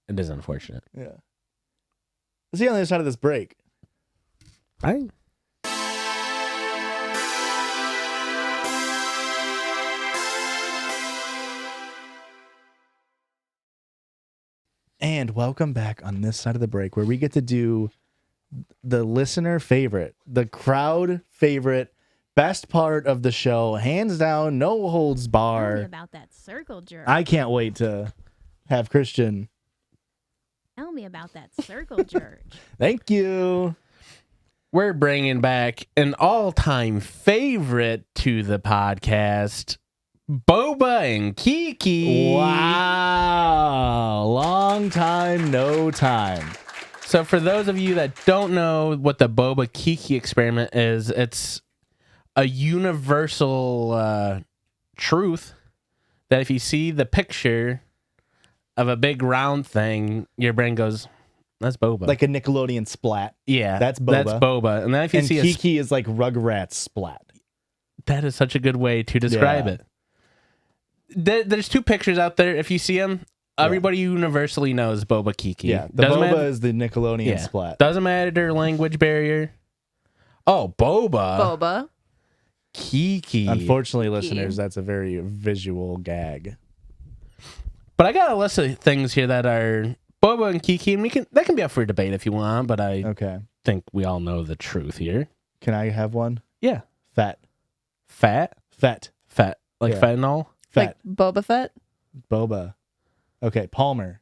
It is unfortunate. Yeah. Let's see on the other side of this break. And welcome back on this side of the break where we get to do the listener favorite, the crowd favorite, best part of the show, hands down, no holds Tell me bar. about that circle jerk. I can't wait to have Christian. Tell me about that circle jerk. Thank you. We're bringing back an all-time favorite to the podcast, Boba and Kiki. Wow. Long time, no time. So for those of you that don't know what the Boba Kiki experiment is, it's a universal truth that if you see the picture of a big round thing, your brain goes, that's Boba. Like a Nickelodeon splat. yeah, that's Boba. That's Boba. And then if you And see Kiki is like Rugrats splat. that is such a good way to describe Yeah. it. There's two pictures out there. If you see them, everybody universally knows Boba Kiki. Yeah, the Doesn't Boba matter- is the Nickelodeon splat. Doesn't matter their language barrier. Oh, Boba. Boba. Kiki. Unfortunately, listeners, that's a very visual gag. But I got a list of things here that are Boba and Kiki, and that can be up for debate if you want, but I Okay. think we all know the truth here. Can I have one? Yeah. Fat. Fat? Fat. Like Yeah. fentanyl? Fat. Like Boba Fett. Boba. Okay. Palmer.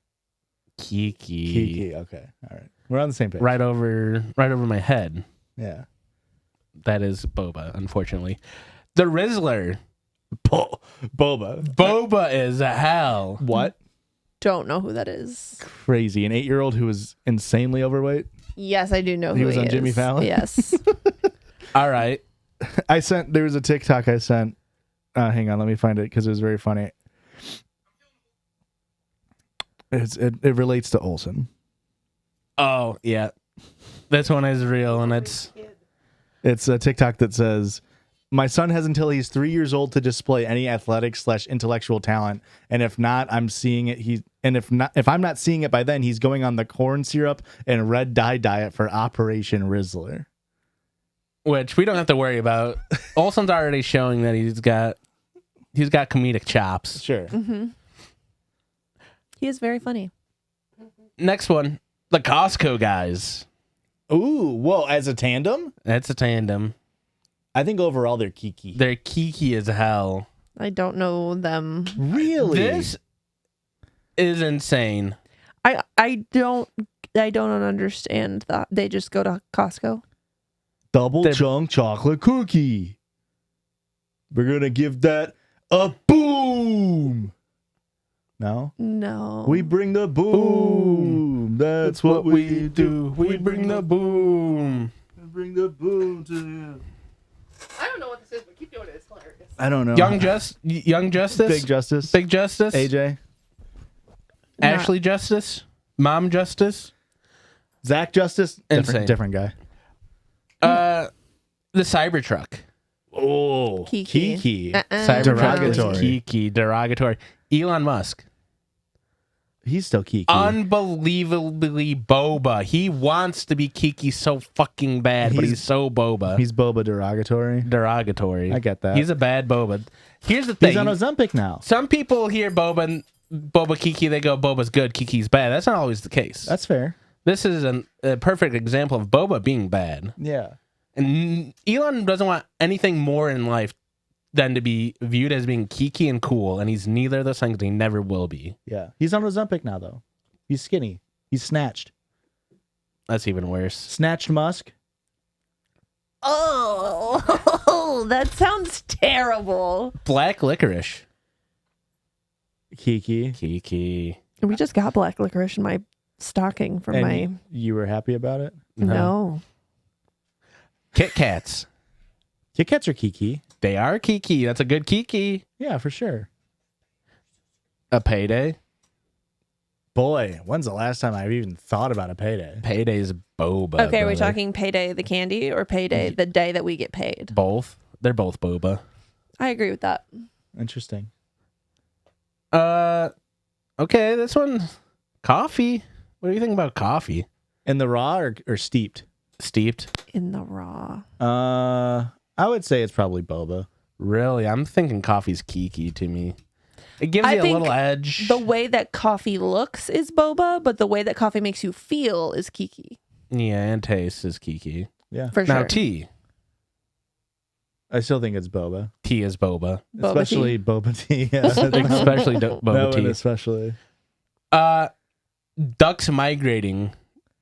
Kiki. Kiki. Okay. All right. We're on the same page. Right over my head. Yeah. That is Boba, unfortunately. The Rizzler. Boba. Boba is hell. What? Don't know who that is. Crazy. An 8-year-old who was insanely overweight. Yes, I do know He who was he on is. Jimmy Fallon? Yes. All right. There was a TikTok I sent. Hang on, let me find it because it was very funny. It relates to Olsen. Oh, yeah. This one is real, and It's a TikTok that says, "My son has until he's 3 years old to display any athletic/intellectual talent, and if not, I'm seeing it. If I'm not seeing it by then, he's going on the corn syrup and red dye diet for Operation Rizzler." which we don't have to worry about. Olsen's already showing that he's got comedic chops. Sure. He is very funny. Next one, the Costco guys. Ooh, whoa! As a tandem, That's a tandem. I think overall they're Kiki. They're Kiki as hell. I don't know them. Really? This is insane. I don't understand that. They just go to Costco. Double They're- chunk chocolate cookie. We're gonna give that a boom. No, No. we bring the boom. That's what we do. We bring the boom. We bring the boom to you. I don't know what this is, but keep doing it. It's hilarious. I don't know. Young Justice. Big Justice. Big Justice. AJ. Ashley Justice. Mom Justice. Zach Justice. Insane. Different guy. The Cybertruck. Oh, Kiki. Kiki. Cybertruck Derogatory. is Kiki. Derogatory. Elon Musk. He's still Kiki. Unbelievably Boba. He wants to be Kiki so fucking bad, but he's so Boba. He's Boba derogatory. Derogatory. I get that. He's a bad Boba. Here's the thing. He's on Ozempic now. Some people hear Boba Kiki, they go, Boba's good, Kiki's bad. That's not always the case. That's fair. This is a perfect example of Boba being bad. Yeah. And Elon doesn't want anything more in life than to be viewed as being Kiki and cool, and he's neither of those things. He never will be. Yeah. He's on Ozempic now, though. He's skinny. He's snatched. That's even worse. Snatched Musk. Oh, that sounds terrible. Black licorice. Kiki. Kiki. We just got black licorice in my stocking from And you were happy about it? No. Kit Kats. Kit Kats are Kiki. They are Kiki. That's a good Kiki. Yeah, for sure. A Payday. Boy, when's the last time I've even thought about a payday? Payday's Boba. Okay, are we brother. talking payday the candy or payday the day that we get paid? Both. They're both Boba. I agree with that. Interesting. Okay, this one. Coffee. What do you think about coffee? In the raw or steeped? Steeped. In the raw. I would say it's probably Boba. Really? I'm thinking coffee's Kiki to me. It gives I you a think little edge. The way that coffee looks is boba, but the way that coffee makes you feel is Kiki. Yeah, and taste is Kiki. Yeah. For Now sure. tea. I still think it's Boba. Tea is Boba. Boba Especially tea. Boba tea. Yeah. Especially Boba that one tea. especially. Ducks migrating.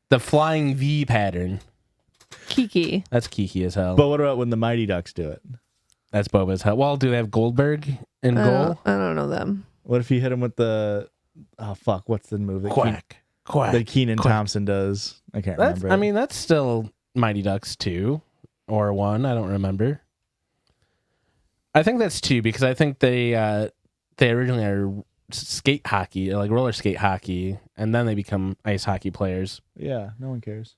The flying V pattern. Kiki. That's Kiki as hell. But what about when the Mighty Ducks do it? That's Boba as hell. Well, do they have Goldberg in goal? I don't know them. What if you hit him with the? Oh fuck! What's the move that Quack. that Keenan Thompson does? I can't remember. I mean, that's still Mighty Ducks 2 or 1. I don't remember. I think that's 2 because I think they originally are skate hockey, like roller skate hockey, and then they become ice hockey players. Yeah, no one cares.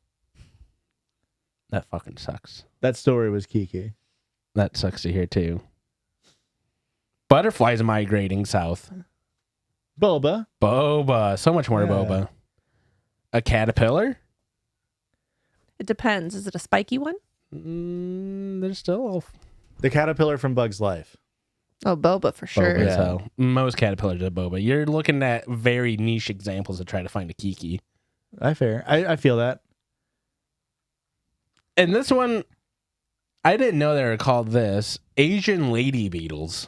That fucking sucks. That story was Kiki. That sucks to hear too. Butterflies migrating south. Boba. Boba. So much more Yeah. Boba. A caterpillar? It depends. Is it a spiky one? There's still The caterpillar from Bug's Life. Oh, Boba for sure. Boba. Yeah. So most caterpillars are Boba. You're looking at very niche examples to try to find a Kiki. I feel that. And this one, I didn't know they were called this. Asian lady beetles.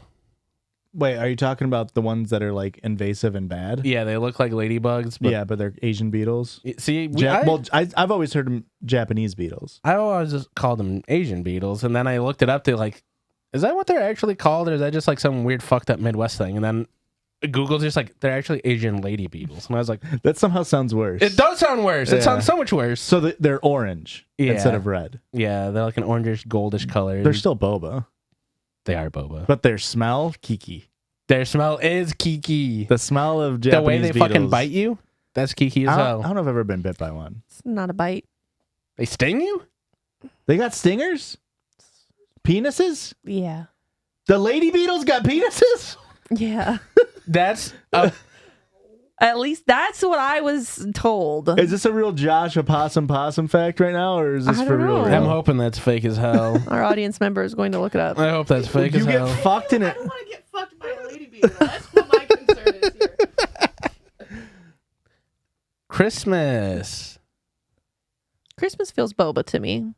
Wait, are you talking about the ones that are like invasive and bad? Yeah, they look like ladybugs. But Yeah, but they're Asian beetles. See, I've always heard them Japanese beetles. I always just called them Asian beetles, and then I looked it up to like, is that what they're actually called, or is that just like some weird fucked up Midwest thing? And then Google's just like, they're actually Asian lady beetles, and I was like, That somehow sounds worse. it does sound worse. It Yeah. sounds so much worse. So they're orange Yeah. instead of red. Yeah, they're like an orangish, goldish color. They're still Boba, They are Boba. but their smell, Kiki. Their smell is Kiki. The smell of Japanese The way they beetles. fucking bite you, that's Kiki as I hell. don't know if I've ever been bit by one. It's not a bite. They sting you? They got stingers? Penises? Yeah. The lady beetles got penises? Yeah. That's At least that's what I was told. Is this a real Josh opossum possum fact right now, or is this I for don't real? know. I'm hoping that's fake as hell. Our audience member is going to look it up. I hope that's fake You as get hell. fucked in I it. don't want to get fucked by a lady beetle. That's what my concern is here. Christmas. Christmas feels Boba to me.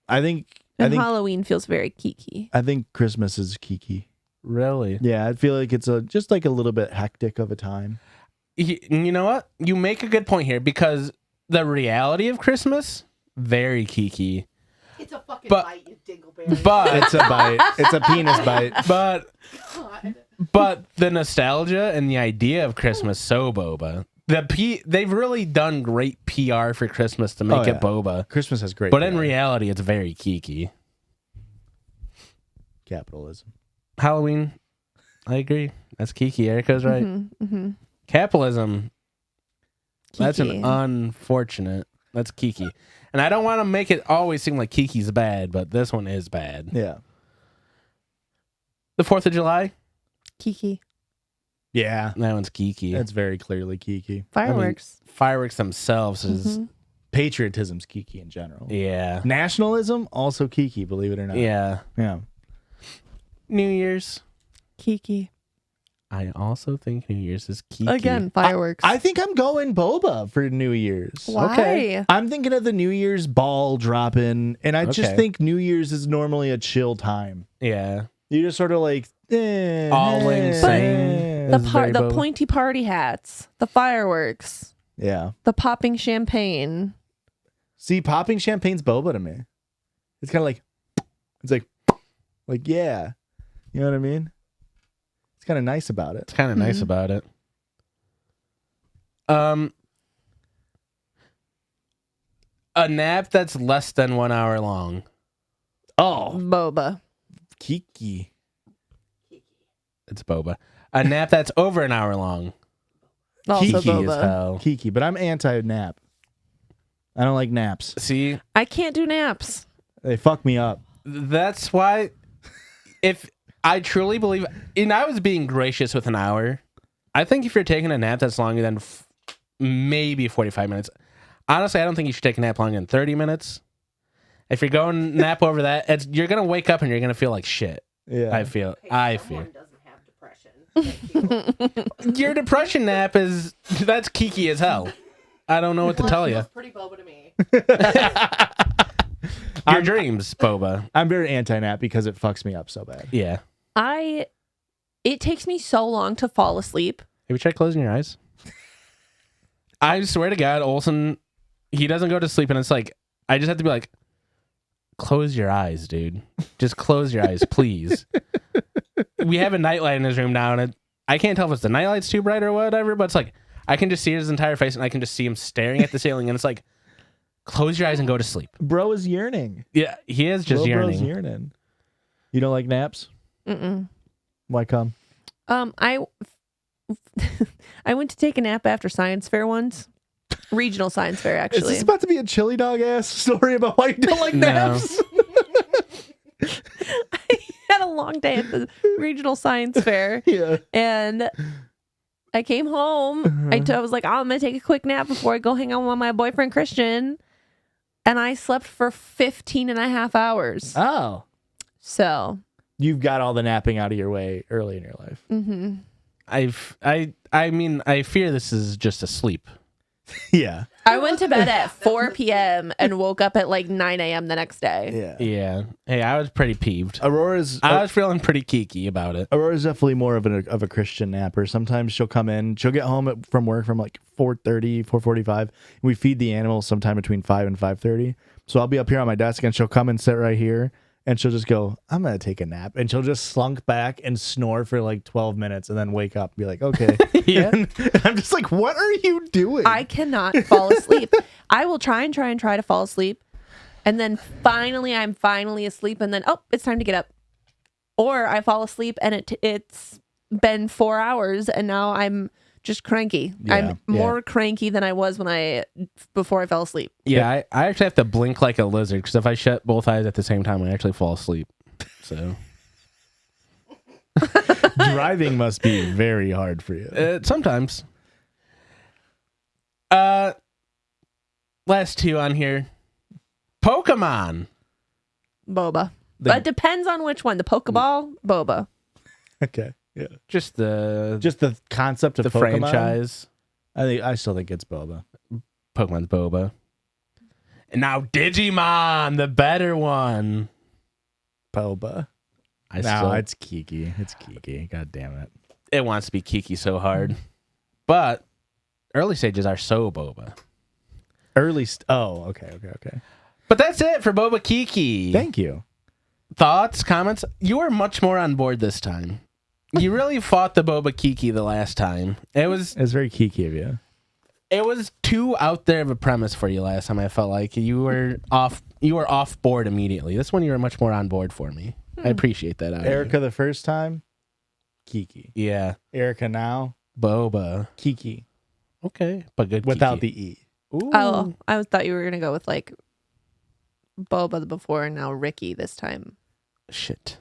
I think And Halloween feels very Kiki. Christmas is Kiki. Really? Yeah, I feel like it's just like a little bit hectic of a time. You know what? You make a good point here because the reality of Christmas, very Kiki. It's a fucking But- bite, you dingleberry. But It's a bite. It's a penis bite. but God. but the nostalgia and the idea of Christmas so Boba. They've really done great PR for Christmas to make Oh, yeah. it Boba. Christmas has great. But in PR. reality, it's very Kiki. Capitalism. Halloween, I agree. That's Kiki. Erica's right. Mm-hmm. Capitalism, that's Kiki. an unfortunate. That's Kiki. And I don't want to make it always seem like Kiki's bad, but this one is bad. Yeah. The 4th of July, Kiki. Yeah. that one's Kiki. That's very clearly Kiki. Fireworks. Fireworks themselves is, Mhm. Patriotism's Kiki in general. yeah. Nationalism also Kiki, believe it or not. Yeah. Yeah. New Year's. Kiki. I also think New Year's is Kiki. Again, fireworks. I think I'm going Boba for New Year's. Why? okay. I'm thinking of the New Year's ball dropping, and I just Okay. think New Year's is normally a chill time. Yeah. You just sort of like All in same. The That's very the Boba. pointy party hats, the fireworks, Yeah. the popping champagne. See, popping champagne's Boba to me. It's kind of like, it's like yeah, you know what I mean? It's kind of nice about it. It's kind of nice about it. A nap that's less than 1 hour long. Oh, Boba. Kiki. It's Boba. A nap that's over an hour long. Also Kiki as Boba. hell. Kiki, but I'm anti-nap. I don't like naps. See, I can't do naps. They fuck me up. that's why if I truly believe, and I was being gracious with an hour, I think if you're taking a nap that's longer than maybe 45 minutes, honestly, I don't think you should take a nap longer than 30 minutes. If you're going nap over that, you're going to wake up and you're going to feel like shit. Yeah. I feel. Hey, I someone feel. doesn't have depression. Thank you. Your depression nap that's Kiki as hell. I don't know what to tell you. Feels pretty Boba to me. Your dreams, Boba. I'm very anti-nap because it fucks me up so bad. Yeah. It takes me so long to fall asleep. Have you tried closing your eyes? I swear to God, Olsen, he doesn't go to sleep, and it's like I just have to be like, close your eyes, dude. Just close your eyes, please. We have a nightlight in his room now, and I can't tell if it's the nightlight's too bright or whatever, but it's like, I can just see his entire face, and I can just see him staring at the ceiling, and it's like, close your eyes and go to sleep. Bro is yearning. Yeah, he is just Little yearning. bro's yearning. You don't like naps? Mm-mm. Why come? I went to take a nap after science fair once. Regional science fair, Is actually. this about to be a chili dog ass story about why you don't like No. naps? I had a long day at the regional science fair, Yeah. and I came home. I was like, oh, I'm going to take a quick nap before I go hang out with my boyfriend, Christian. And I slept for 15 and a half hours. Oh. So. You've got all the napping out of your way early in your life. Mm-hmm. I mean, I fear this is just a sleep. Yeah. I went to bed at 4 p.m. and woke up at like 9 a.m. the next day. Yeah. Yeah. Hey, I was pretty peeved. I was feeling pretty kiki about it. Aurora's definitely more of a Christian napper. Sometimes she'll come in. She'll get home from work from like 4:30, 4:45. We feed the animals sometime between 5 and 5:30. So I'll be up here on my desk, and she'll come and sit right here, and she'll just go, I'm going to take a nap. And she'll just slunk back and snore for like 12 minutes and then wake up and be like, okay. Yeah. And I'm just like, what are you doing? I cannot fall asleep. I will try to fall asleep. And then I'm finally asleep. And then, oh, it's time to get up. Or I fall asleep and it's been 4 hours and now I'm just cranky. Yeah, I'm more cranky than I was before I fell asleep. Yeah, I actually have to blink like a lizard because if I shut both eyes at the same time, I actually fall asleep. So Driving must be very hard for you. sometimes. Last two on here. Pokemon. Boba. But it depends on which one. The Pokeball, Boba. Okay. Yeah. Just the concept of the Pokemon, franchise. I still think it's Boba. Pokemon's Boba. And now Digimon, the better one. Boba. It's Kiki. It's Kiki. God damn it. It wants to be Kiki so hard. But early stages are so Boba. Okay. But that's it for Boba Kiki. Thank you. Thoughts, comments? You were much more on board this time. You really fought the Boba Kiki the last time. It's very Kiki of you. It was too out there of a premise for you last time. I felt like you were off board immediately. This one you were much more on board for me. I appreciate that. Erica the first time, Kiki. Yeah. Erica now, Boba. Kiki. Okay, but good Without Kiki. the E. Ooh. Oh, I thought you were going to go with like Boba before and now Ricky this time. Shit.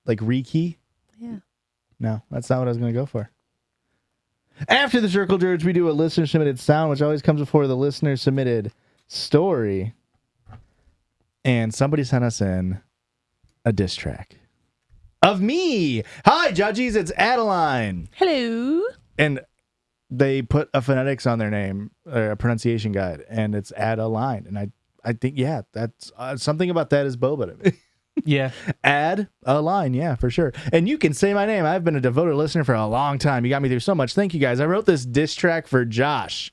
Like Riki? Yeah. No, that's not what I was going to go for. After the Circle Jerks, we do a listener submitted sound, which always comes before the listener submitted story. And somebody sent us in a diss track of me. Hi, Judgies. It's Adeline. Hello. And they put a phonetics on their name, or a pronunciation guide, and it's Adeline. And I think, yeah, that's something about that is Boba to me. Yeah. Add a line, yeah, for sure. And you can say my name. I've been a devoted listener for a long time. You got me through so much. Thank you, guys. I wrote this diss track for Josh.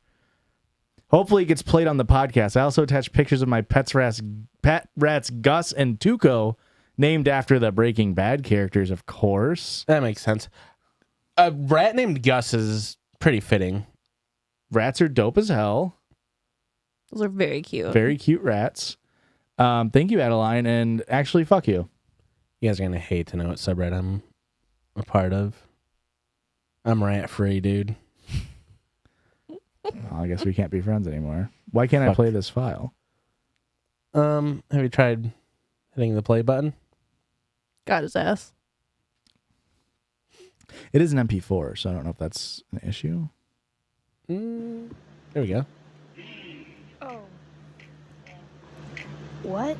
Hopefully it gets played on the podcast. I also attached pictures of my pet rats Gus and Tuco, named after the Breaking Bad characters, of course. That makes sense. A rat named Gus is pretty fitting. Rats are dope as hell. Those are very cute. Very cute rats. Thank you, Adeline, and actually, fuck you. You guys are gonna hate to know what subreddit I'm a part of. I'm rat free, dude. Well, I guess we can't be friends anymore. Why can't I play this file? Have you tried hitting the play button? Got his ass. It is an MP4, so I don't know if that's an issue. There we go. Oh. What?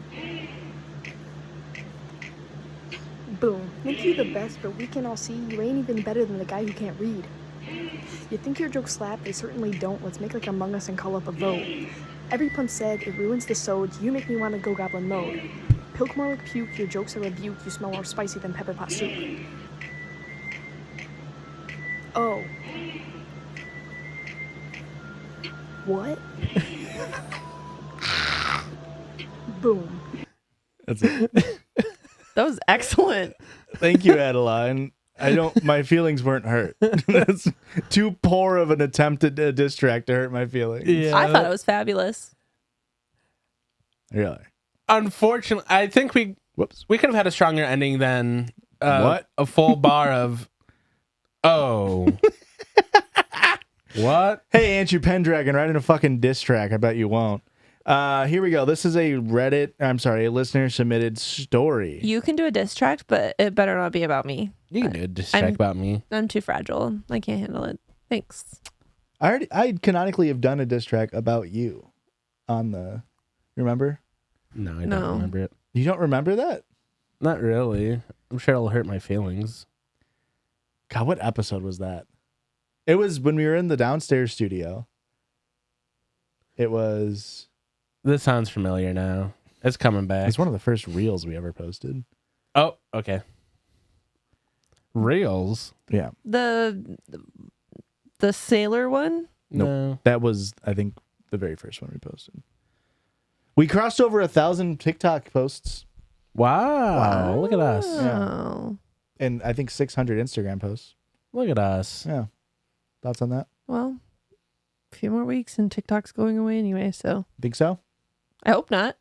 Boom. Think you the best, but we can all see you ain't even better than the guy who can't read. You think your jokes slap? They certainly don't. Let's make like Among Us and call up a vote. Every pun said, it ruins the sode. You make me want to go goblin mode. Pilk more like puke, your jokes are rebuke. You smell more spicy than pepper pot soup. Oh. What? Boom. That's it. That was excellent. Thank you, Adeline. My feelings weren't hurt. That's too poor of an attempt at a diss track to hurt my feelings. I thought it was fabulous. Really? Unfortunately, I think we could have had a stronger ending than What? a full bar of oh. What? Hey, Aunt You Pendragon, write in a fucking diss track. I bet you won't. Here we go. This is a a listener submitted story. You can do a diss track, but it better not be about me. You can do a diss track about me. I'm too fragile. I can't handle it. Thanks. I canonically have done a diss track about you on the. Remember? No, I don't No. remember it. You don't remember that? Not really. I'm sure it'll hurt my feelings. God, what episode was that? It was when we were in the downstairs studio. It was. This sounds familiar now. It's coming back. It's one of the first reels we ever posted. Oh, okay. Reels? Yeah. The sailor one? Nope. No. That was, I think, the very first one we posted. We crossed over 1,000 TikTok posts Wow. Look at us. Oh. and I think 600 Instagram posts. Look at us. Yeah. Thoughts on that? Well, a few more weeks and TikTok's going away anyway, so Think so? I hope not.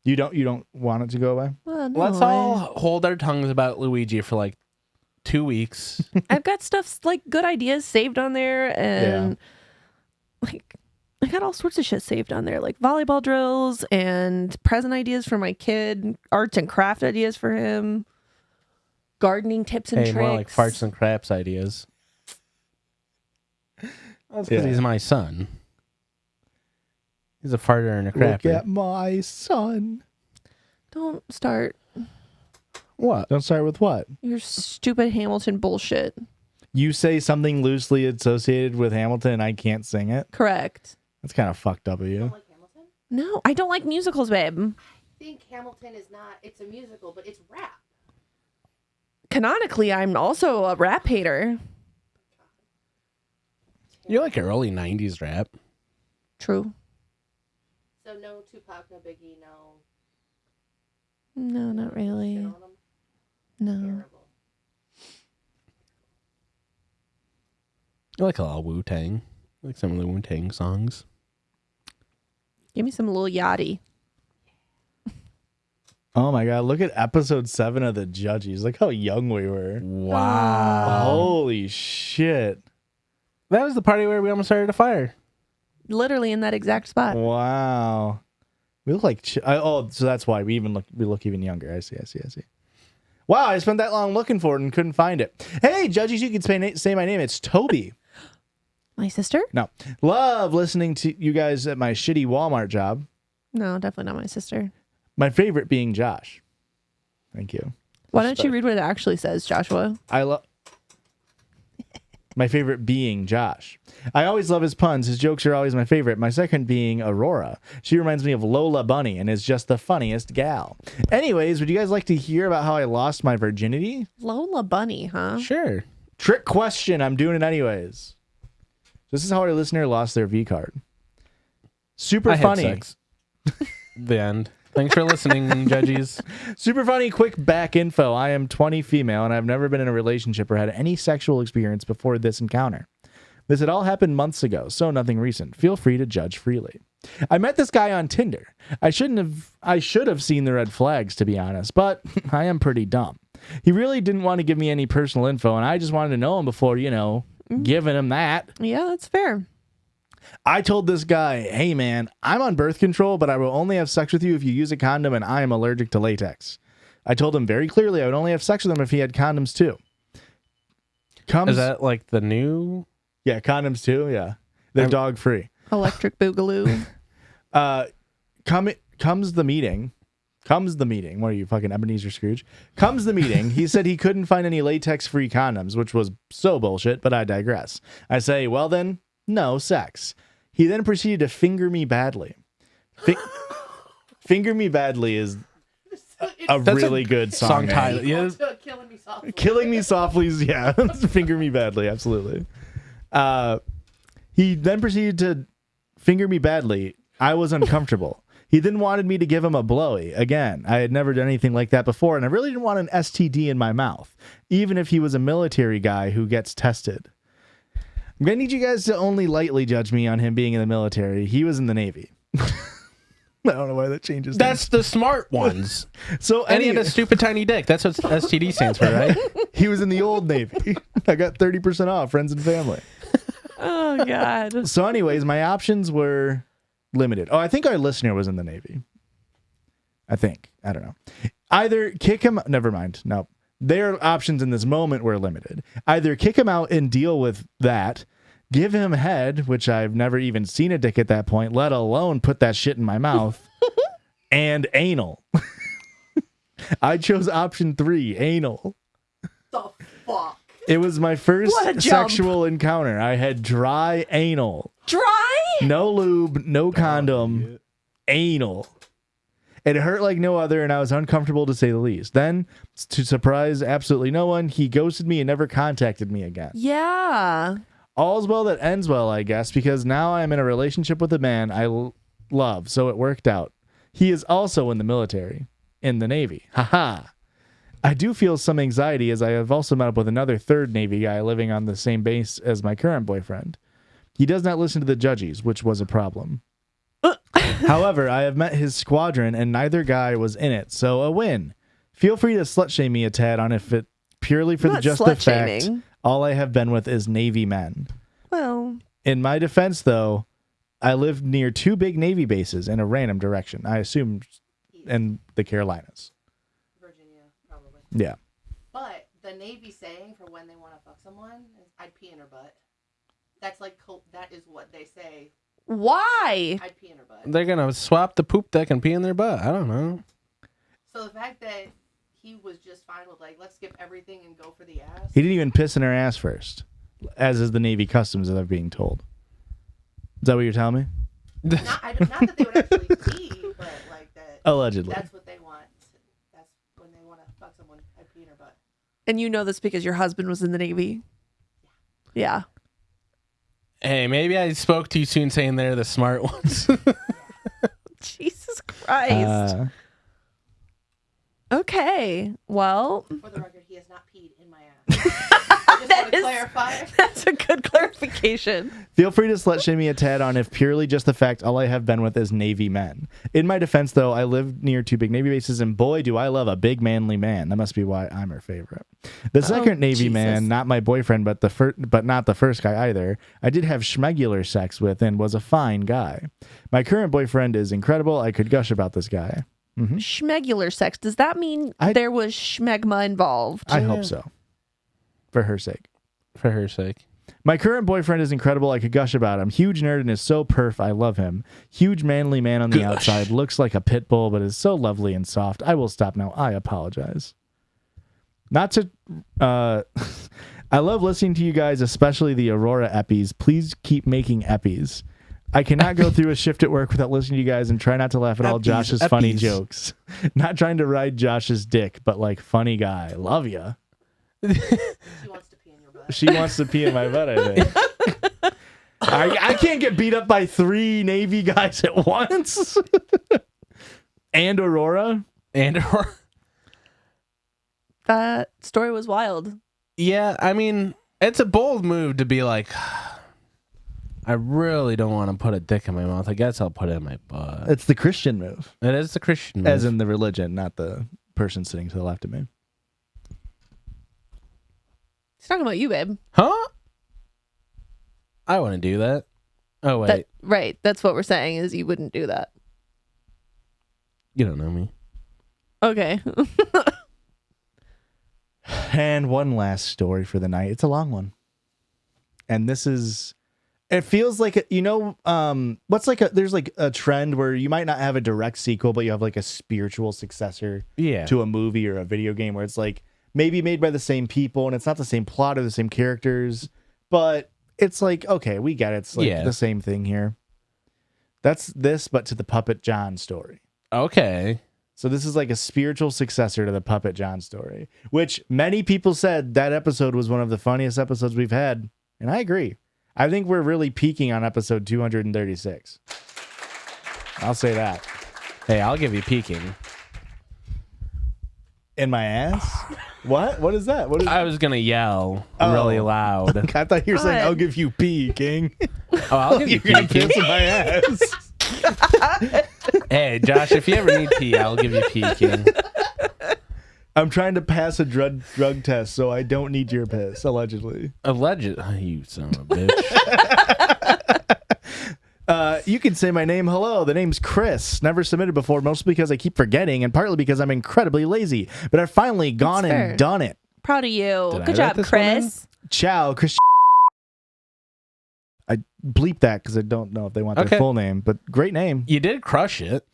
You don't want it to go away? Well, no, Let's all hold our tongues about Luigi for like 2 weeks. I've got stuff like good ideas saved on there, and like I got all sorts of shit saved on there, like volleyball drills and present ideas for my kid, arts and craft ideas for him, gardening tips and Hey, tricks. more like farts and craps ideas. That's because Yeah. he's my son. He's a farter and a crapper. Look at my son. Don't start What? Don't start with what? your stupid Hamilton bullshit. You say something loosely associated with Hamilton and I can't sing it? Correct. That's kind of fucked up of You you. don't like Hamilton? No, I don't like musicals, babe. I think Hamilton is not. It's a musical, but it's rap. Canonically, I'm also a rap hater. You're like early 90s rap. True. So no Tupac, no Biggie, no. No, not really. Shit on 'em. No. Terrible. You like a lot of Wu-Tang. Like some of the Wu-Tang songs. Give me some Lil Yachty. Oh my God. Look at episode 7 of the Judgies. Look how young we were. Wow. Holy shit. That was the party where we almost started a fire. Literally in that exact spot. Wow. We look like so that's why we look even younger. I see. Wow, I spent that long looking for it and couldn't find it. Hey, Judges, you can say my name. It's Toby. My sister? No. Love listening to you guys at my shitty Walmart job. No, definitely not my sister. My favorite being Josh. Thank you. Why don't you read what it actually says, Joshua? I love my favorite being Josh. I always love his puns. His jokes are always my favorite. My second being Aurora. She reminds me of Lola Bunny and is just the funniest gal. Anyways, would you guys like to hear about how I lost my virginity? Lola Bunny, huh? Sure. Trick question. I'm doing it anyways. This is how our listener lost their V card. Super I had funny. sex. The end. Thanks for listening, Judges. Super funny, quick back info. I am 20 female and I've never been in a relationship or had any sexual experience before this encounter. This had all happened months ago, so nothing recent. Feel free to judge freely. I met this guy on Tinder. I should have seen the red flags, to be honest, but I am pretty dumb. He really didn't want to give me any personal info, and I just wanted to know him before, giving him that. Yeah, that's fair. I told this guy, hey man, I'm on birth control, but I will only have sex with you if you use a condom and I am allergic to latex. I told him very clearly I would only have sex with him if he had condoms too. Is that like the new? Yeah, condoms too, yeah. They're dog free. Electric Boogaloo. Comes the meeting. What are you, fucking Ebenezer Scrooge? Comes the meeting. He said he couldn't find any latex-free condoms, which was so bullshit, but I digress. I say, well then, no sex. He then proceeded to finger me badly. Finger Me Badly is a really good song title. name. Yeah. Killing me softly. Killing Me Softly is, yeah. Finger Me Badly, absolutely. He then proceeded to finger me badly. I was uncomfortable. He then wanted me to give him a blowy. Again, I had never done anything like that before, and I really didn't want an STD in my mouth, even if he was a military guy who gets tested. I'm going to need you guys to only lightly judge me on him being in the military. He was in the Navy. I don't know why that changes. That's the smart ones. So And he had a stupid tiny dick. That's what STD stands for, right? He was in the old Navy. I got 30% off, friends and family. Oh, God. So anyways, my options were limited. Oh, I think our listener was in the Navy. I think. I don't know. Either kick him... Never mind. No. Their options in this moment were limited. Either kick him out and deal with that, give him head, which I've never even seen a dick at that point, let alone put that shit in my mouth, and anal. I chose option 3, anal. The fuck? It was my first What a jump. sexual encounter. I had dry anal. Dry? No lube, no condom, anal. It hurt like no other, and I was uncomfortable to say the least. Then, to surprise absolutely no one, he ghosted me and never contacted me again. Yeah. All's well that ends well, I guess, because now I am in a relationship with a man I love, so it worked out. He is also in the military, in the Navy. Haha. I do feel some anxiety as I have also met up with another third Navy guy living on the same base as my current boyfriend. He does not listen to the Judgies, which was a problem. However, I have met his squadron and neither guy was in it, so a win. Feel free to slut shame me a tad on if it purely for the Not just the slut fact shaming. all I have been with is Navy men. Well, In my defense, though, I lived near 2 big Navy bases in a random direction. I assume in the Carolinas. Virginia, probably. Yeah. But the Navy saying for when they want to fuck someone is, I'd pee in her butt. That's like, that is what they say. why? I'd pee in her butt. They're going to swap the poop deck and pee in their butt. I don't know. So the fact that he was just fine with, like, let's skip everything and go for the ass. He didn't even piss in her ass first, as is the Navy customs that I'm being told. Is that what you're telling me? Not that they would actually pee, but like that. Allegedly. That's what they want. That's when they want to fuck someone. I'd pee in her butt. And you know this because your husband was in the Navy. Yeah. Hey, maybe I spoke too soon saying they're the smart ones. Jesus Christ. Okay. Well, For the record, he has not peed in my ass. I just want to clarify. that's a good clarification. Feel free to slut shame me a tad on if purely just the fact all I have been with is Navy men. In my defense, though, I live near 2 big Navy bases, and boy, do I love a big manly man. That must be why I'm her favorite. The second Navy Jesus. man, not my boyfriend, but not the first guy either, I did have schmegular sex with and was a fine guy. My current boyfriend is incredible. I could gush about this guy. Schmegular sex. Does that mean I- there was schmegma involved? I hope so. For her sake. For her sake. My current boyfriend is incredible. I could gush about him. Huge nerd and is so perf. I love him. Huge manly man on the outside. Looks like a pit bull, but is so lovely and soft. I will stop now. I apologize. Not to... I love listening to you guys, especially the Aurora eppies. Please keep making eppies. I cannot go through a shift at work without listening to you guys and try not to laugh at all Eppies, Josh's funny eppies. jokes. Not trying to ride Josh's dick, but like funny guy. Love ya. She wants to pee in your butt. She wants to pee in my butt, I think. I can't get beat up by 3 Navy guys at once. And Aurora. And That story was wild. yeah, I mean, it's a bold move to be like, I really don't want to put a dick in my mouth. I guess I'll put it in my butt. It's the Christian move. It is the Christian move. As in the religion, not the person sitting to the left of me. He's talking about you, babe. Huh? I wouldn't do that. Oh, wait. Right. That's what we're saying is you wouldn't do that. You don't know me. Okay. And one last story for the night. It's a long one. And this is... It feels like, what's like there's like a trend where you might not have a direct sequel, but you have like a spiritual successor Yeah. to a movie or a video game where it's like maybe made by the same people and it's not the same plot or the same characters, but it's like, okay, we get it. It's like the same thing here. That's this, but to the Puppet John story. Okay. So this is like a spiritual successor to the Puppet John story, which many people said that episode was one of the funniest episodes we've had. And I agree. I think we're really peaking on episode 236. I'll say that. Hey, I'll give you peeking. In my ass? What? What is that? What is? I was gonna yell really loud. I thought you were saying God. I'll give you pee, King. Oh, I'll give you You're gonna peeking. kiss my ass. Hey, Josh, if you ever need pee, I'll give you peeking. I'm trying to pass a drug test, so I don't need your piss. Allegedly. Alleged. Oh, you son of a bitch. You can say my name. Hello, the name's Chris. Never submitted before, mostly because I keep forgetting, and partly because I'm incredibly lazy. But I've finally gone That's and fair. done it. Proud of you. Did I Good write job, this one in? Chris. Ciao, Chris. I bleep that because I don't know if they want their Okay. full name, but great name. You did crush it.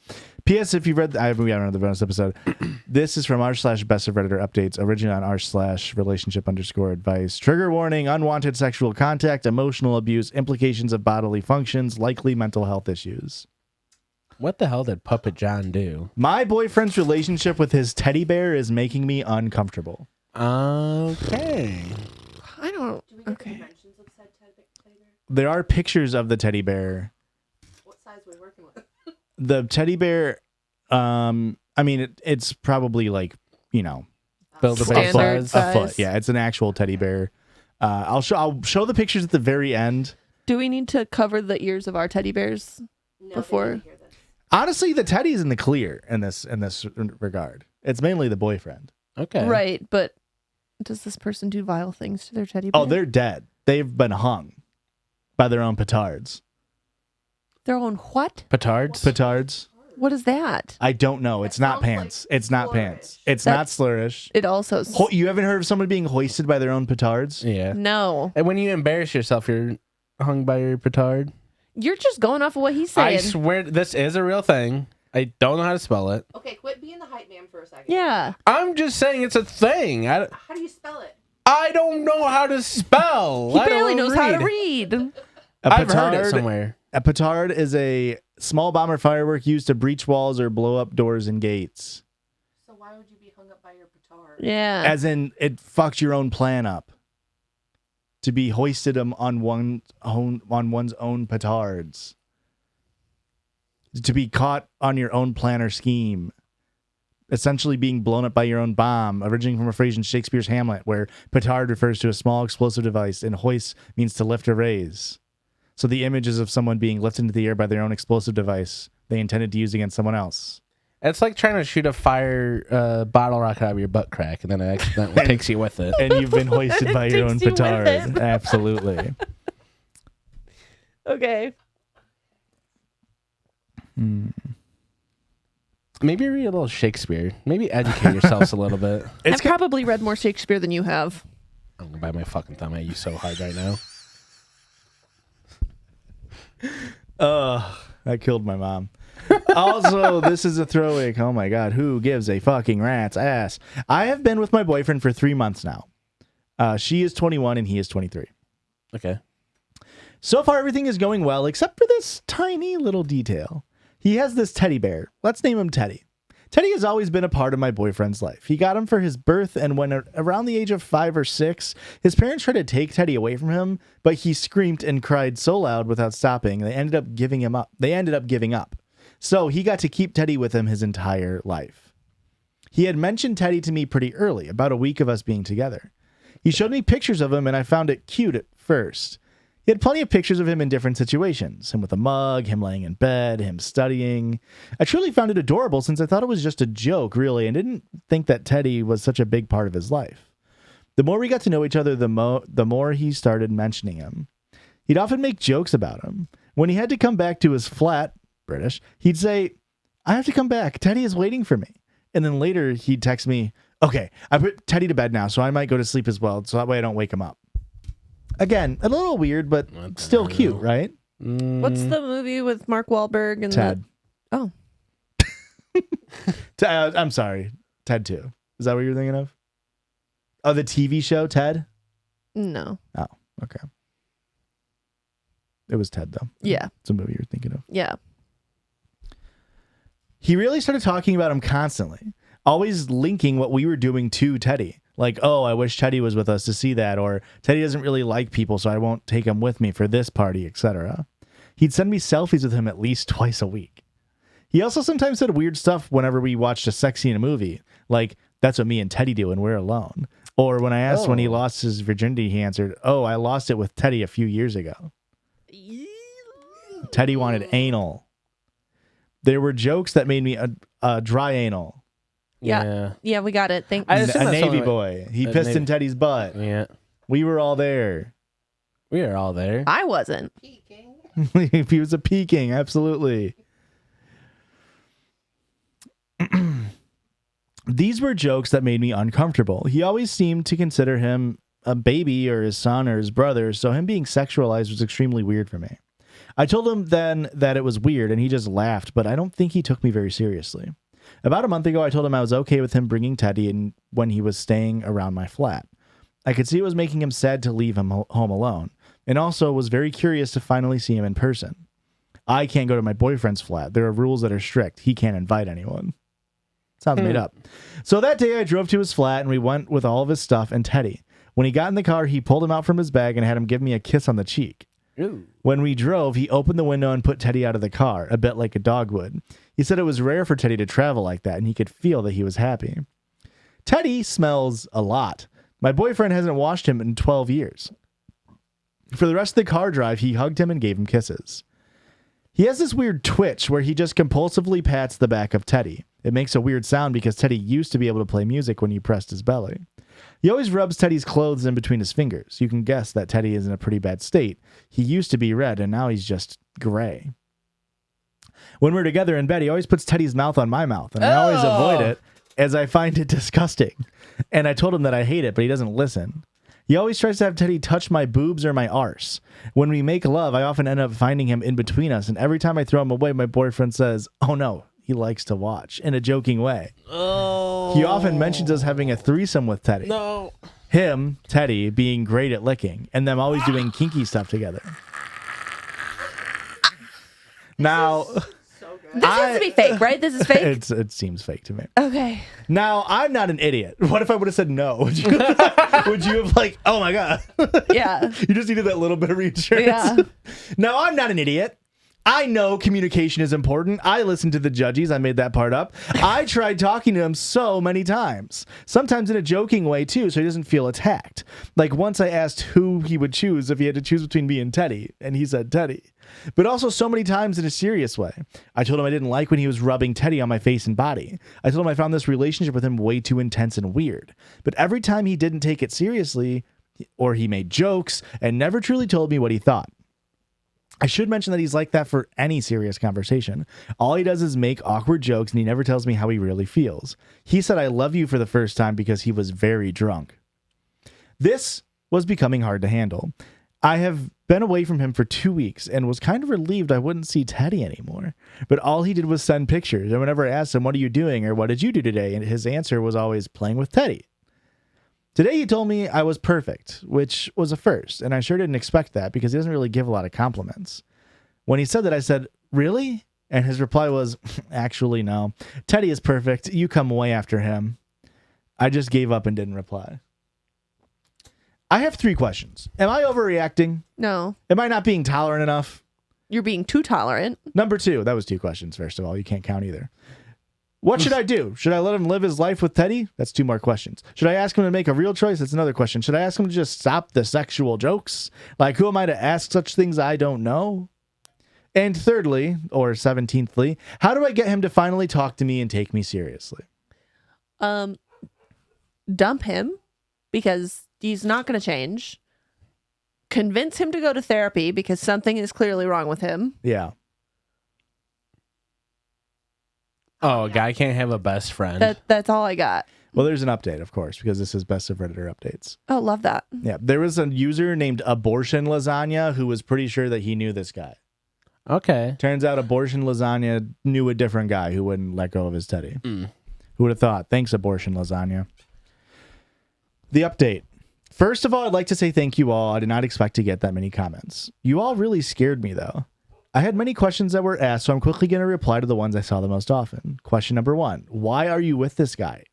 P.S. If you've read, we haven't read the bonus episode. This is from r/best of Redditor updates, originally on r/relationship_advice. Trigger warning: unwanted sexual contact, emotional abuse, implications of bodily functions, likely mental health issues. What the hell did Puppet John do? My boyfriend's relationship with his teddy bear is making me uncomfortable. Okay. I don't. Do we get Okay. dimensions of said teddy bear? There are pictures of the teddy bear. What size are we working with? The teddy bear, I mean, it's probably like, you know, Build a Standard bear a size. foot. Yeah, it's an actual teddy bear. I'll show the pictures at the very end. Do we need to cover the ears of our teddy bears? No, Before- they didn't hear this. Honestly, the teddy's in the clear in this regard. It's mainly the boyfriend. Okay. Right, but does this person do vile things to their teddy bear? Oh, they're dead. They've been hung by their own petards. their own what? Petards? Petards? What is that? I don't know. It's not sounds like pants. It's not pants. slurish. It's not slurish. It also. You haven't heard of someone being hoisted by their own petards? Yeah. No, And when you embarrass yourself, you're hung by your petard. you're just going off of what he's I saying. swear this is a real thing. I don't know how to spell it. Okay, quit being the hype man for a second. Yeah, I'm just saying it's a thing. How do you spell it? I don't know how to spell. he I barely don't knows how to read. read. I've heard it somewhere. A petard is a small bomb or firework used to breach walls or blow up doors and gates. So why would you be hung up by your petard? Yeah, As in, it fucked your own plan up. To be hoisted on one's own petards. To be caught on your own plan or scheme. Essentially being blown up by your own bomb, originating from a phrase in Shakespeare's Hamlet, where petard refers to a small explosive device and hoist means to lift or raise. So the image is of someone being lifted into the air by their own explosive device they intended to use against someone else. It's like trying to shoot a fire bottle rocket out of your butt crack, and then it accidentally takes you with it. And you've been hoisted by your own Takes you with petard. it. Absolutely. okay. Maybe read a little Shakespeare. Maybe educate yourselves a little bit. I've probably read more Shakespeare than you have. I'm gonna bite my fucking thumb at you so hard right now. That killed my mom. Also, this is a throwaway. Oh my God, who gives a fucking rat's ass? I have been with my boyfriend for 3 months now. She is 21 and he is 23. Okay. So far, everything is going well, except for this tiny little detail. He has this teddy bear. Let's name him Teddy. Teddy has always been a part of my boyfriend's life. He got him for his birth, and when around the age of 5 or 6, his parents tried to take Teddy away from him, but he screamed and cried so loud without stopping, they ended up giving up. So he got to keep Teddy with him his entire life. He had mentioned Teddy to me pretty early, about a week of us being together. He showed me pictures of him, and I found it cute at first. He had plenty of pictures of him in different situations. Him with a mug, him laying in bed, him studying. I truly found it adorable since I thought it was just a joke, really, and didn't think that Teddy was such a big part of his life. The more we got to know each other, the more he started mentioning him. He'd often make jokes about him. When he had to come back to his flat, British, he'd say, "I have to come back. Teddy is waiting for me." And then later he'd text me, "Okay, I put Teddy to bed now, so I might go to sleep as well, so that way I don't wake him up." Again, a little weird, but still cute, right? What's the movie with Mark Wahlberg and Ted. Oh. I'm sorry. Ted 2. Is that what you're thinking of? Oh, the TV show, Ted? No. Oh, okay. It was Ted, though. Yeah. It's a movie you're thinking of. Yeah. He really started talking about him constantly, always linking what we were doing to Teddy. Like, oh, I wish Teddy was with us to see that, or Teddy doesn't really like people, so I won't take him with me for this party, etc. He'd send me selfies with him at least twice a week. He also sometimes said weird stuff whenever we watched a sex scene in a movie. Like, that's what me and Teddy do when we're alone. Or when I asked when he lost his virginity, he answered, "Oh, I lost it with Teddy a few years ago." Teddy wanted anal. There were jokes that made me a dry anal. Yeah, we got it. Thank I you. assume A that's Navy something boy. He a pissed Navy- in Teddy's butt. Yeah. We were all there. We are all there. I wasn't. Peeking. He was a peeking, absolutely. These were jokes that made me uncomfortable. He always seemed to consider him a baby or his son or his brother, so him being sexualized was extremely weird for me. I told him then that it was weird, and he just laughed, but I don't think he took me very seriously. About a month ago, I told him I was okay with him bringing Teddy in when he was staying around my flat. I could see it was making him sad to leave him home alone, and also was very curious to finally see him in person. I can't go to my boyfriend's flat. There are rules that are strict. He can't invite anyone. Sounds made up. So that day I drove to his flat and we went with all of his stuff and Teddy. When he got in the car, he pulled him out from his bag and had him give me a kiss on the cheek. Ooh. When we drove, he opened the window and put Teddy out of the car, a bit like a dog would. He said it was rare for Teddy to travel like that and he could feel that he was happy. Teddy smells a lot. My boyfriend hasn't washed him in 12 years. For the rest of the car drive, he hugged him and gave him kisses. He has this weird twitch where he just compulsively pats the back of Teddy. It makes a weird sound because Teddy used to be able to play music when you pressed his belly. He always rubs Teddy's clothes in between his fingers. You can guess that Teddy is in a pretty bad state. He used to be red and now he's just gray. When we're together in bed, he always puts Teddy's mouth on my mouth, and I always avoid it as I find it disgusting. And I told him that I hate it, but he doesn't listen. He always tries to have Teddy touch my boobs or my arse. When we make love, I often end up finding him in between us, and every time I throw him away, my boyfriend says, "Oh no, he likes to watch," in a joking way. Oh. He often mentions us having a threesome with Teddy. No. Him, Teddy, being great at licking, and them always doing kinky stuff together. Now, This has to be fake, right? This is fake? it seems fake to me. Okay. Now, I'm not an idiot. What if I would have said no? Would you have like, oh my God. Yeah. You just needed that little bit of reassurance. Yeah. No, I'm not an idiot. I know communication is important. I listened to the Judgies. I made that part up. I tried talking to him so many times. Sometimes in a joking way, too, so he doesn't feel attacked. Like once I asked who he would choose if he had to choose between me and Teddy, and he said Teddy. But also so many times in a serious way. I told him I didn't like when he was rubbing Teddy on my face and body. I told him I found this relationship with him way too intense and weird. But every time he didn't take it seriously, or he made jokes, and never truly told me what he thought. I should mention that he's like that for any serious conversation. All he does is make awkward jokes, and he never tells me how he really feels. He said I love you for the first time because he was very drunk. This was becoming hard to handle. I have been away from him for 2 weeks and was kind of relieved I wouldn't see Teddy anymore. But all he did was send pictures, and whenever I asked him, "What are you doing?" or "What did you do today?" and his answer was always playing with Teddy. Today he told me I was perfect, which was a first, and I sure didn't expect that because he doesn't really give a lot of compliments. When he said that, I said, "Really?" And his reply was, "Actually, no. Teddy is perfect. You come way after him." I just gave up and didn't reply. I have 3 questions. Am I overreacting? No. Am I not being tolerant enough? You're being too tolerant. Number 2, that was 2 questions, first of all. You can't count either. What should I do? Should I let him live his life with Teddy? That's 2 more questions. Should I ask him to make a real choice? That's another question. Should I ask him to just stop the sexual jokes? Like, who am I to ask such things I don't know? And thirdly, or 17thly, how do I get him to finally talk to me and take me seriously? Dump him because he's not going to change. Convince him to go to therapy because something is clearly wrong with him. Yeah. Oh, a guy can't have a best friend. That's all I got. Well, there's an update, of course, because this is Best of Redditor updates. Oh, love that. Yeah. There was a user named Abortion Lasagna who was pretty sure that he knew this guy. Okay. Turns out Abortion Lasagna knew a different guy who wouldn't let go of his Teddy. Who would have thought? Thanks, Abortion Lasagna. The update. First of all, I'd like to say thank you all. I did not expect to get that many comments. You all really scared me, though. I had many questions that were asked, so I'm quickly going to reply to the ones I saw the most often. Question number 1. Why are you with this guy?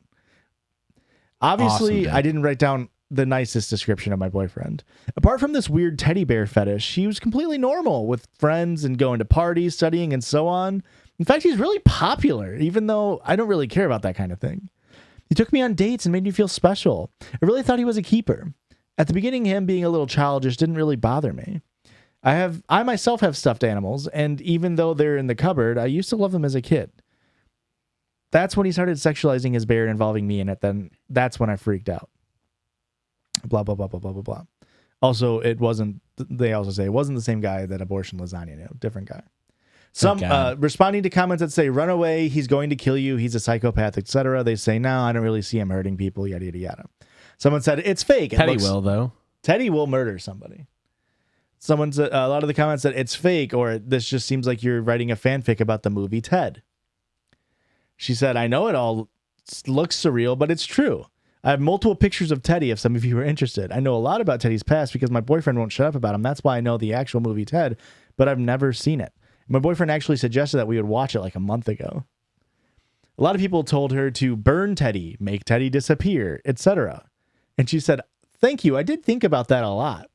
Obviously, Awesome, I didn't write down the nicest description of my boyfriend. Apart from this weird teddy bear fetish, he was completely normal with friends and going to parties, studying, and so on. In fact, he's really popular, even though I don't really care about that kind of thing. He took me on dates and made me feel special. I really thought he was a keeper. At the beginning, him being a little childish didn't really bother me. I myself have stuffed animals, and even though they're in the cupboard, I used to love them as a kid. That's when he started sexualizing his bear, involving me in it. Then that's when I freaked out. Blah, blah, blah, blah, blah, blah, blah. Also, they also say it wasn't the same guy that abortion lasagna knew. Different guy. Some responding to comments that say, run away, he's going to kill you, he's a psychopath, etc. They say, no, I don't really see him hurting people, yada, yada, yada. Someone said, it's fake. Teddy will, though. Teddy will murder somebody. Someone said, a lot of the comments said, it's fake, or this just seems like you're writing a fanfic about the movie Ted. She said, I know it all looks surreal, but it's true. I have multiple pictures of Teddy if some of you are interested. I know a lot about Teddy's past because my boyfriend won't shut up about him. That's why I know the actual movie Ted, but I've never seen it. My boyfriend actually suggested that we would watch it like a month ago. A lot of people told her to burn Teddy, make Teddy disappear, etc. And she said, thank you. I did think about that a lot.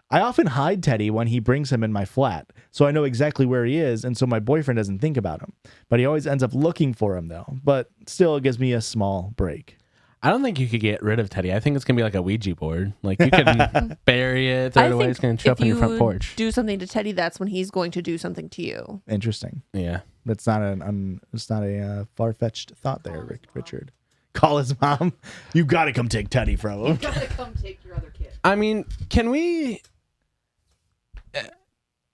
I often hide Teddy when he brings him in my flat, so I know exactly where he is, and so my boyfriend doesn't think about him. But he always ends up looking for him, though. But still, it gives me a small break. I don't think you could get rid of Teddy. I think it's going to be like a Ouija board. Like, you could bury it, throw it away. It's going to show up on your front porch. Do something to Teddy, that's when he's going to do something to you. Interesting. Yeah. That's not a far-fetched thought there, Richard. Call his mom. You got to come take Teddy from him. You gotta come take your other kid. I mean, can we...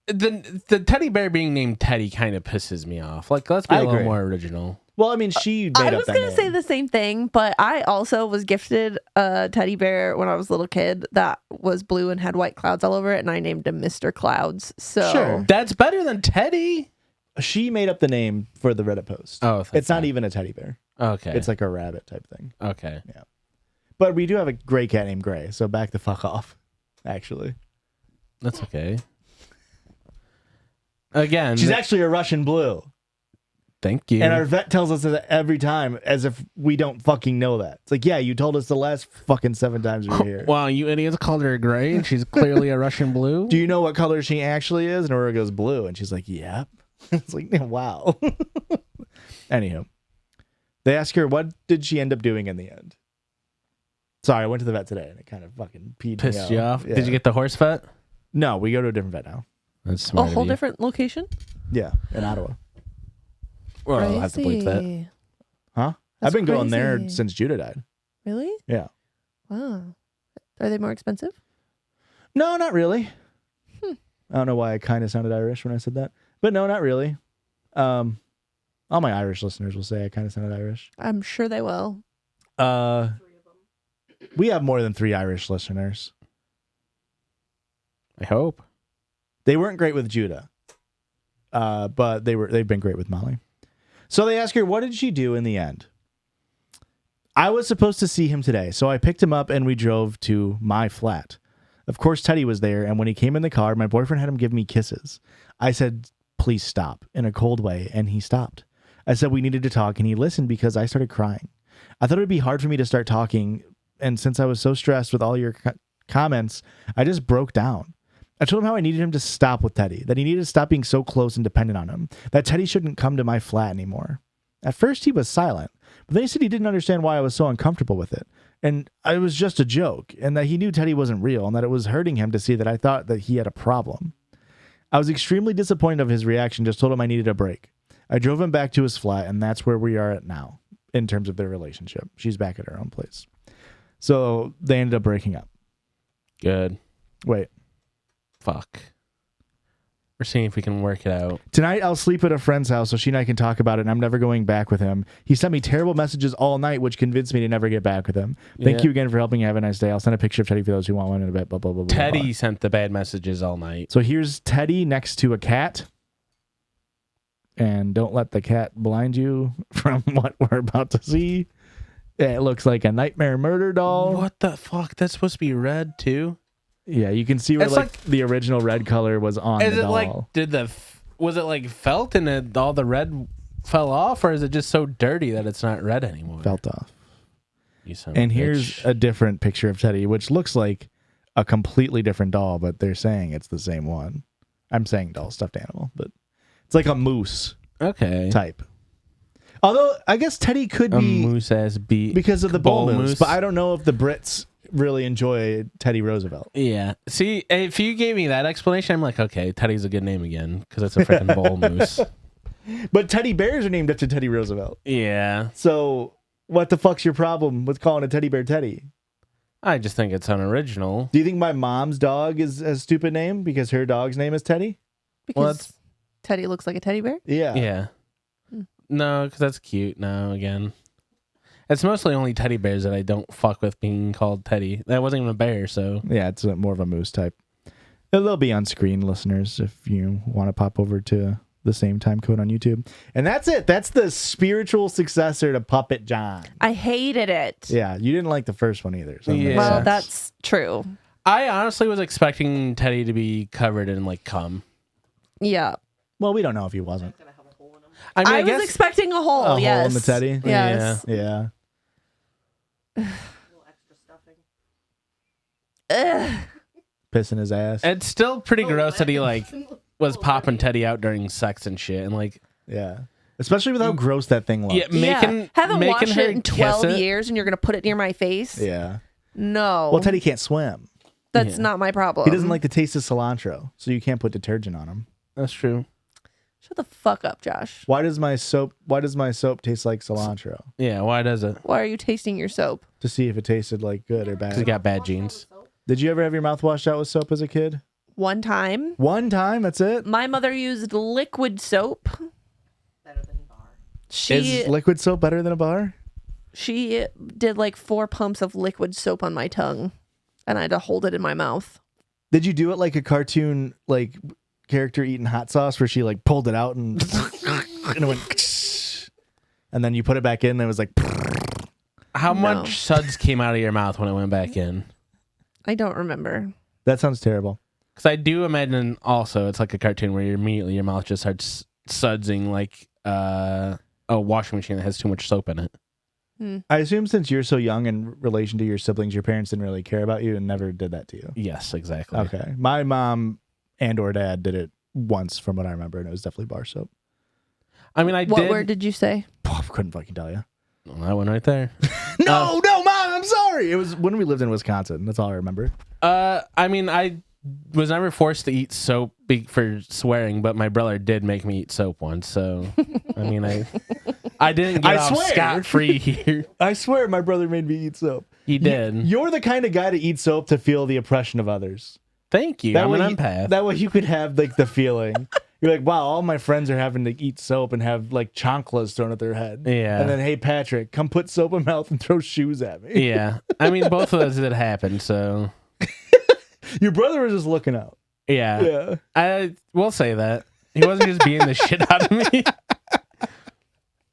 The teddy bear being named Teddy kind of pisses me off. Like, let's be a little more original. Well, I mean, she made up that name. I was going to say the same thing, but I also was gifted a teddy bear when I was a little kid that was blue and had white clouds all over it, and I named him Mr. Clouds. So sure. That's better than Teddy. She made up the name for the Reddit post. Oh, it's not even a teddy bear. Okay. It's like a rabbit type thing. Okay. Yeah. But we do have a gray cat named Gray, so back the fuck off, actually. That's okay. Again, she's actually a Russian blue. Thank you. And our vet tells us that every time, as if we don't fucking know that. It's like, yeah, you told us the last fucking 7 times we were here. Wow, you idiots called her gray, and she's clearly a Russian blue. Do you know what color she actually is? And Aurora goes blue, and she's like, yep. It's like, wow. Anywho, they ask her, what did she end up doing in the end? Sorry, I went to the vet today, and it kind of fucking pissed you off. Yeah. Did you get the horse vet? No, we go to a different vet now. That's smart. A whole different location? Yeah, in Ottawa. Well, I'll have to bleep that. Huh? That's I've been going there crazy. since Judah died. Really? Yeah. Wow. Are they more expensive? No, not really. I don't know why I kind of sounded Irish when I said that. But no, not really. All my Irish listeners will say I kind of sounded Irish. I'm sure they will. We have more than 3 Irish listeners. I hope. They weren't great with Judah. But they've been great with Molly. So they ask her, what did she do in the end? I was supposed to see him today, so I picked him up and we drove to my flat. Of course, Teddy was there, and when he came in the car, my boyfriend had him give me kisses. I said, please stop, in a cold way, and he stopped. I said we needed to talk, and he listened because I started crying. I thought it would be hard for me to start talking, and since I was so stressed with all your comments, I just broke down. I told him how I needed him to stop with Teddy, that he needed to stop being so close and dependent on him, that Teddy shouldn't come to my flat anymore. At first, he was silent, but then he said he didn't understand why I was so uncomfortable with it, and it was just a joke, and that he knew Teddy wasn't real, and that it was hurting him to see that I thought that he had a problem. I was extremely disappointed of his reaction, just told him I needed a break. I drove him back to his flat, and that's where we are at now, in terms of their relationship. She's back at her own place. So they ended up breaking up. Good. Wait. Fuck. We're seeing if we can work it out. Tonight, I'll sleep at a friend's house so she and I can talk about it, and I'm never going back with him. He sent me terrible messages all night, which convinced me to never get back with him. Thank you again for helping. Have a nice day. I'll send a picture of Teddy for those who want one in a bit. Blah, blah, blah, blah, Teddy blah. sent the bad messages all night. So here's Teddy next to a cat. And don't let the cat blind you from what we're about to see. It looks like a nightmare murder doll. What the fuck? That's supposed to be red, too? Yeah, you can see where like the original red color was on the doll. Was it like felt and all the red fell off, or is it just so dirty that it's not red anymore? Felt off. You son and of a here's bitch. a different picture of Teddy, which looks like a completely different doll, but they're saying it's the same one. I'm saying doll, stuffed animal, but it's like a moose. Okay. type. Although I guess Teddy could A be moose ass beat because of the bull moose, moose. but I don't know if the Brits really enjoy Teddy Roosevelt. Yeah. See, if you gave me that explanation, I'm like, okay, Teddy's a good name again because it's a freaking bull moose. But teddy bears are named after Teddy Roosevelt. Yeah. So what the fuck's your problem with calling a teddy bear Teddy? I just think it's unoriginal. Do you think my mom's dog is a stupid name because her dog's name is Teddy? Because Teddy looks like a teddy bear? Yeah. Yeah. No, because that's cute. No, again. It's mostly only teddy bears that I don't fuck with being called Teddy. That wasn't even a bear, so. Yeah, it's more of a moose type. They'll be on screen, listeners, if you want to pop over to the same time code on YouTube. And that's it. That's the spiritual successor to Puppet John. I hated it. Yeah, you didn't like the first one either. So Yeah. Well, that's true. I honestly was expecting Teddy to be covered in like cum. Yeah. Well, we don't know if he wasn't. Gonna have a hole in them. I mean, I I was guess expecting a hole. A hole Yes. in the teddy? Yes. Yeah. A little extra stuffing. Ugh. Pissing his ass. it's still pretty Oh, gross that he like was Oh, popping Lordy. Teddy out during sex and shit, and like Yeah. Especially with how gross that thing looks. yeah, making Haven't making washed her it in kiss 12 it. years and you're going to put it near my face? Yeah. No. Well, Teddy can't swim. That's Yeah. not my problem. He doesn't like the taste of cilantro, so you can't put detergent on him. That's true. Shut the fuck up, Josh. Why does my soap taste like cilantro? Yeah, why does it? Why are you tasting your soap? To see if it tasted like good or Because he bad. got bad genes. Did you ever have your mouth washed out with soap as a kid? One time, One time, that's it? my mother used liquid soap. Better than bar. Is liquid soap better than a bar? She did like 4 pumps of liquid soap on my tongue, and I had to hold it in my mouth. Did you do it like a cartoon like character eating hot sauce where she like pulled it out and and it went and then you put it back in and it was like How No. much suds came out of your mouth when it went back in? I don't remember. that sounds terrible. Because I do imagine also it's like a cartoon where immediately your mouth just starts sudsing like a washing machine that has too much soap in it. I assume since you're so young in relation to your siblings, your parents didn't really care about you and never did that to you. Yes, exactly. Okay. My mom and or dad did it once from what I remember, and it was definitely bar soap. I mean, I What did. word did you say? Couldn't fucking tell you. Well, that one right there. No, Mom, I'm sorry. It was when we lived in Wisconsin. That's all I remember. I mean, I was never forced to eat soap for swearing, but my brother did make me eat soap once. So, I mean, I didn't get I off swear. scot-free here. I swear my brother made me eat soap. He did. You're the kind of guy to eat soap to feel the oppression of others. Thank you. I'm way an empath. that way you could have like the feeling. You're like, wow, all my friends are having to eat soap and have like chanclas thrown at their head. Yeah. And then, hey, Patrick, come put soap in my mouth and throw shoes at me. Yeah. I mean, both of those did happen. So, Your brother was just looking out. yeah. Yeah. I will say that. He wasn't just beating the shit out of me.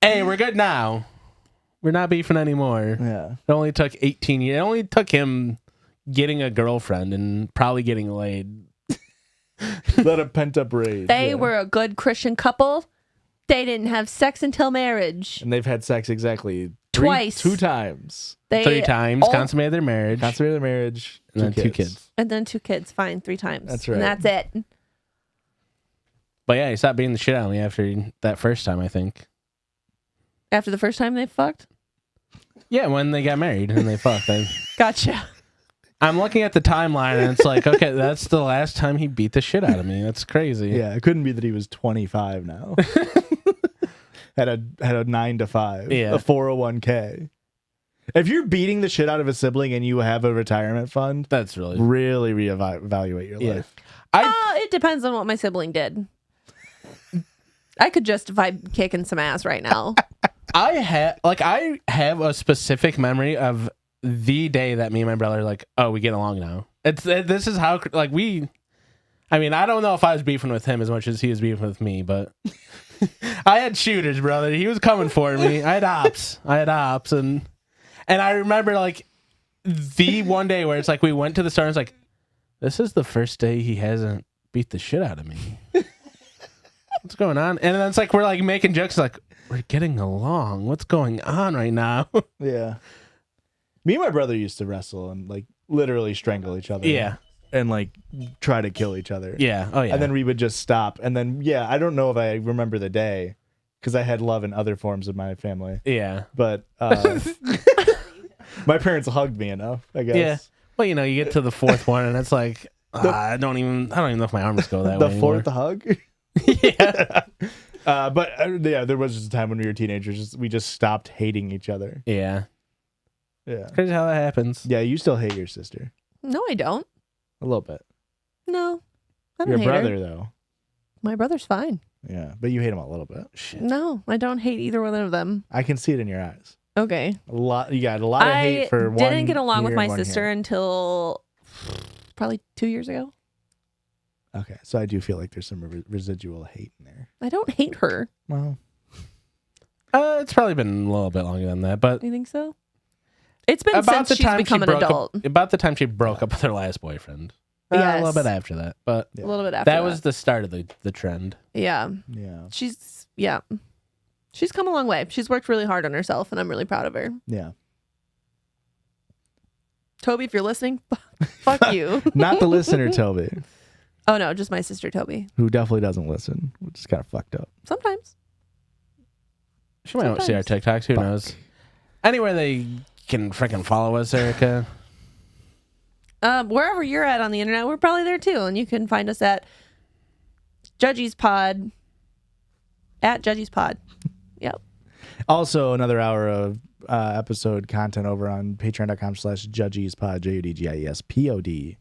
Hey, we're good now. We're not beefing anymore. Yeah. It only took 18 years. It only took him getting a girlfriend and probably getting laid. Let a pent up rage. They yeah. were a good Christian couple. They didn't have sex until marriage. And they've had sex exactly Twice. 2 times. They 3 times, all- consummated their marriage, Consummated their marriage. and then 2 kids. And then 2 kids. Fine, 3 times. That's right. And that's it. But yeah, he stopped beating the shit out of me after that first time, I think. After the first time they fucked? Yeah, when they got married and they fucked. Gotcha. I'm looking at the timeline and it's like, okay, that's the last time he beat the shit out of me. That's crazy. Yeah, it couldn't be that he was 25 now. had a 9 to 5. Yeah. A 401k. If you're beating the shit out of a sibling and you have a retirement fund, That's really. really reevaluate your Yeah. life. It depends on what my sibling did. I could justify kicking some ass right now. I have a specific memory of the day that me and my brother are like, oh, we get along now. This is how like we. I mean, I don't know if I was beefing with him as much as he was beefing with me, but I had shooters, brother. He was coming for me. I had ops, and I remember like the one day where it's like we went to the store and it's like, this is the first day he hasn't beat the shit out of me. What's going on? And then it's like we're like making jokes like we're getting along. What's going on right now? Yeah. Me and my brother used to wrestle and like literally strangle each other. Yeah. And like try to kill each other. Yeah. Oh yeah. And then we would just stop. And then, yeah, I don't know if I remember the day, because I had love in other forms of my family. Yeah. But my parents hugged me enough, I guess. Yeah. Well, you know, you get to the fourth one, and it's like I don't even know if my arms go that way. The fourth hug. Yeah. But yeah, there was just a time when we were teenagers, we just stopped hating each other. Yeah. Yeah. Crazy how that happens. Yeah, you still hate your sister No, I don't. a little bit. No, I don't Your hate brother, her. though. My brother's fine. Yeah, but you hate him a little bit. Shit. No, I don't hate either one of them. I can see it in your eyes. Okay. A lot. You got a lot of hate for one. didn't get along with here my and one sister here. until probably 2 years ago. Okay, so I do feel like there's some residual hate in there. I don't hate her. Well, It's probably been a little bit longer than that, but You think so? It's been about since the she's time become she an broke adult. up, about the time she broke up with her last boyfriend. A Yes. little bit after that, but Yeah. A little bit after that was the start of the trend. Yeah. yeah, She's come a long way. She's worked really hard on herself, and I'm really proud of her. yeah. Toby, if you're listening, fuck you. Not the listener, Toby, Oh no, just my sister Toby. who definitely doesn't listen, which is kind of fucked up. Sometimes. She might not see our Sometimes. TikToks. Who Fuck. knows? Anywhere they can freaking follow us, Erica. Wherever you're at on the internet, we're probably there too, and you can find us at Judgies Pod. At Judgies Pod. Yep. Also, another hour of episode content over on patreon.com/judgiespod, JUDGIESPOD.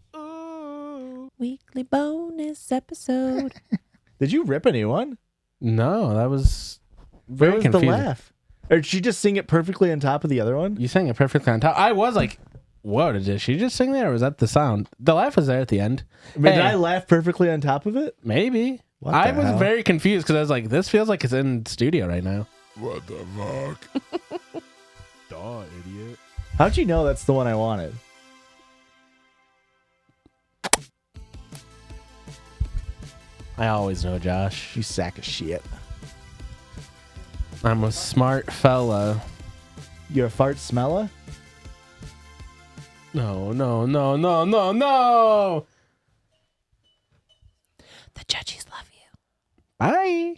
Weekly bonus episode. Did you rip a new one? No, that was Where very was confusing. the laugh? Or did she just sing it perfectly on top of the other one? You sang it perfectly on top. I was like, "Whoa, did she just sing there, or was that the sound?" The laugh was there at the end. Did Hey. I laugh perfectly on top of it? Maybe. What I the was hell? very confused because I was like, "This feels like it's in studio right now." What the fuck? Duh, idiot. How'd you know that's the one I wanted? I always know, Josh. You sack of shit. I'm a smart fella. You're a fart smeller? No, no, no, no, no, no. The Judgies love you. Bye.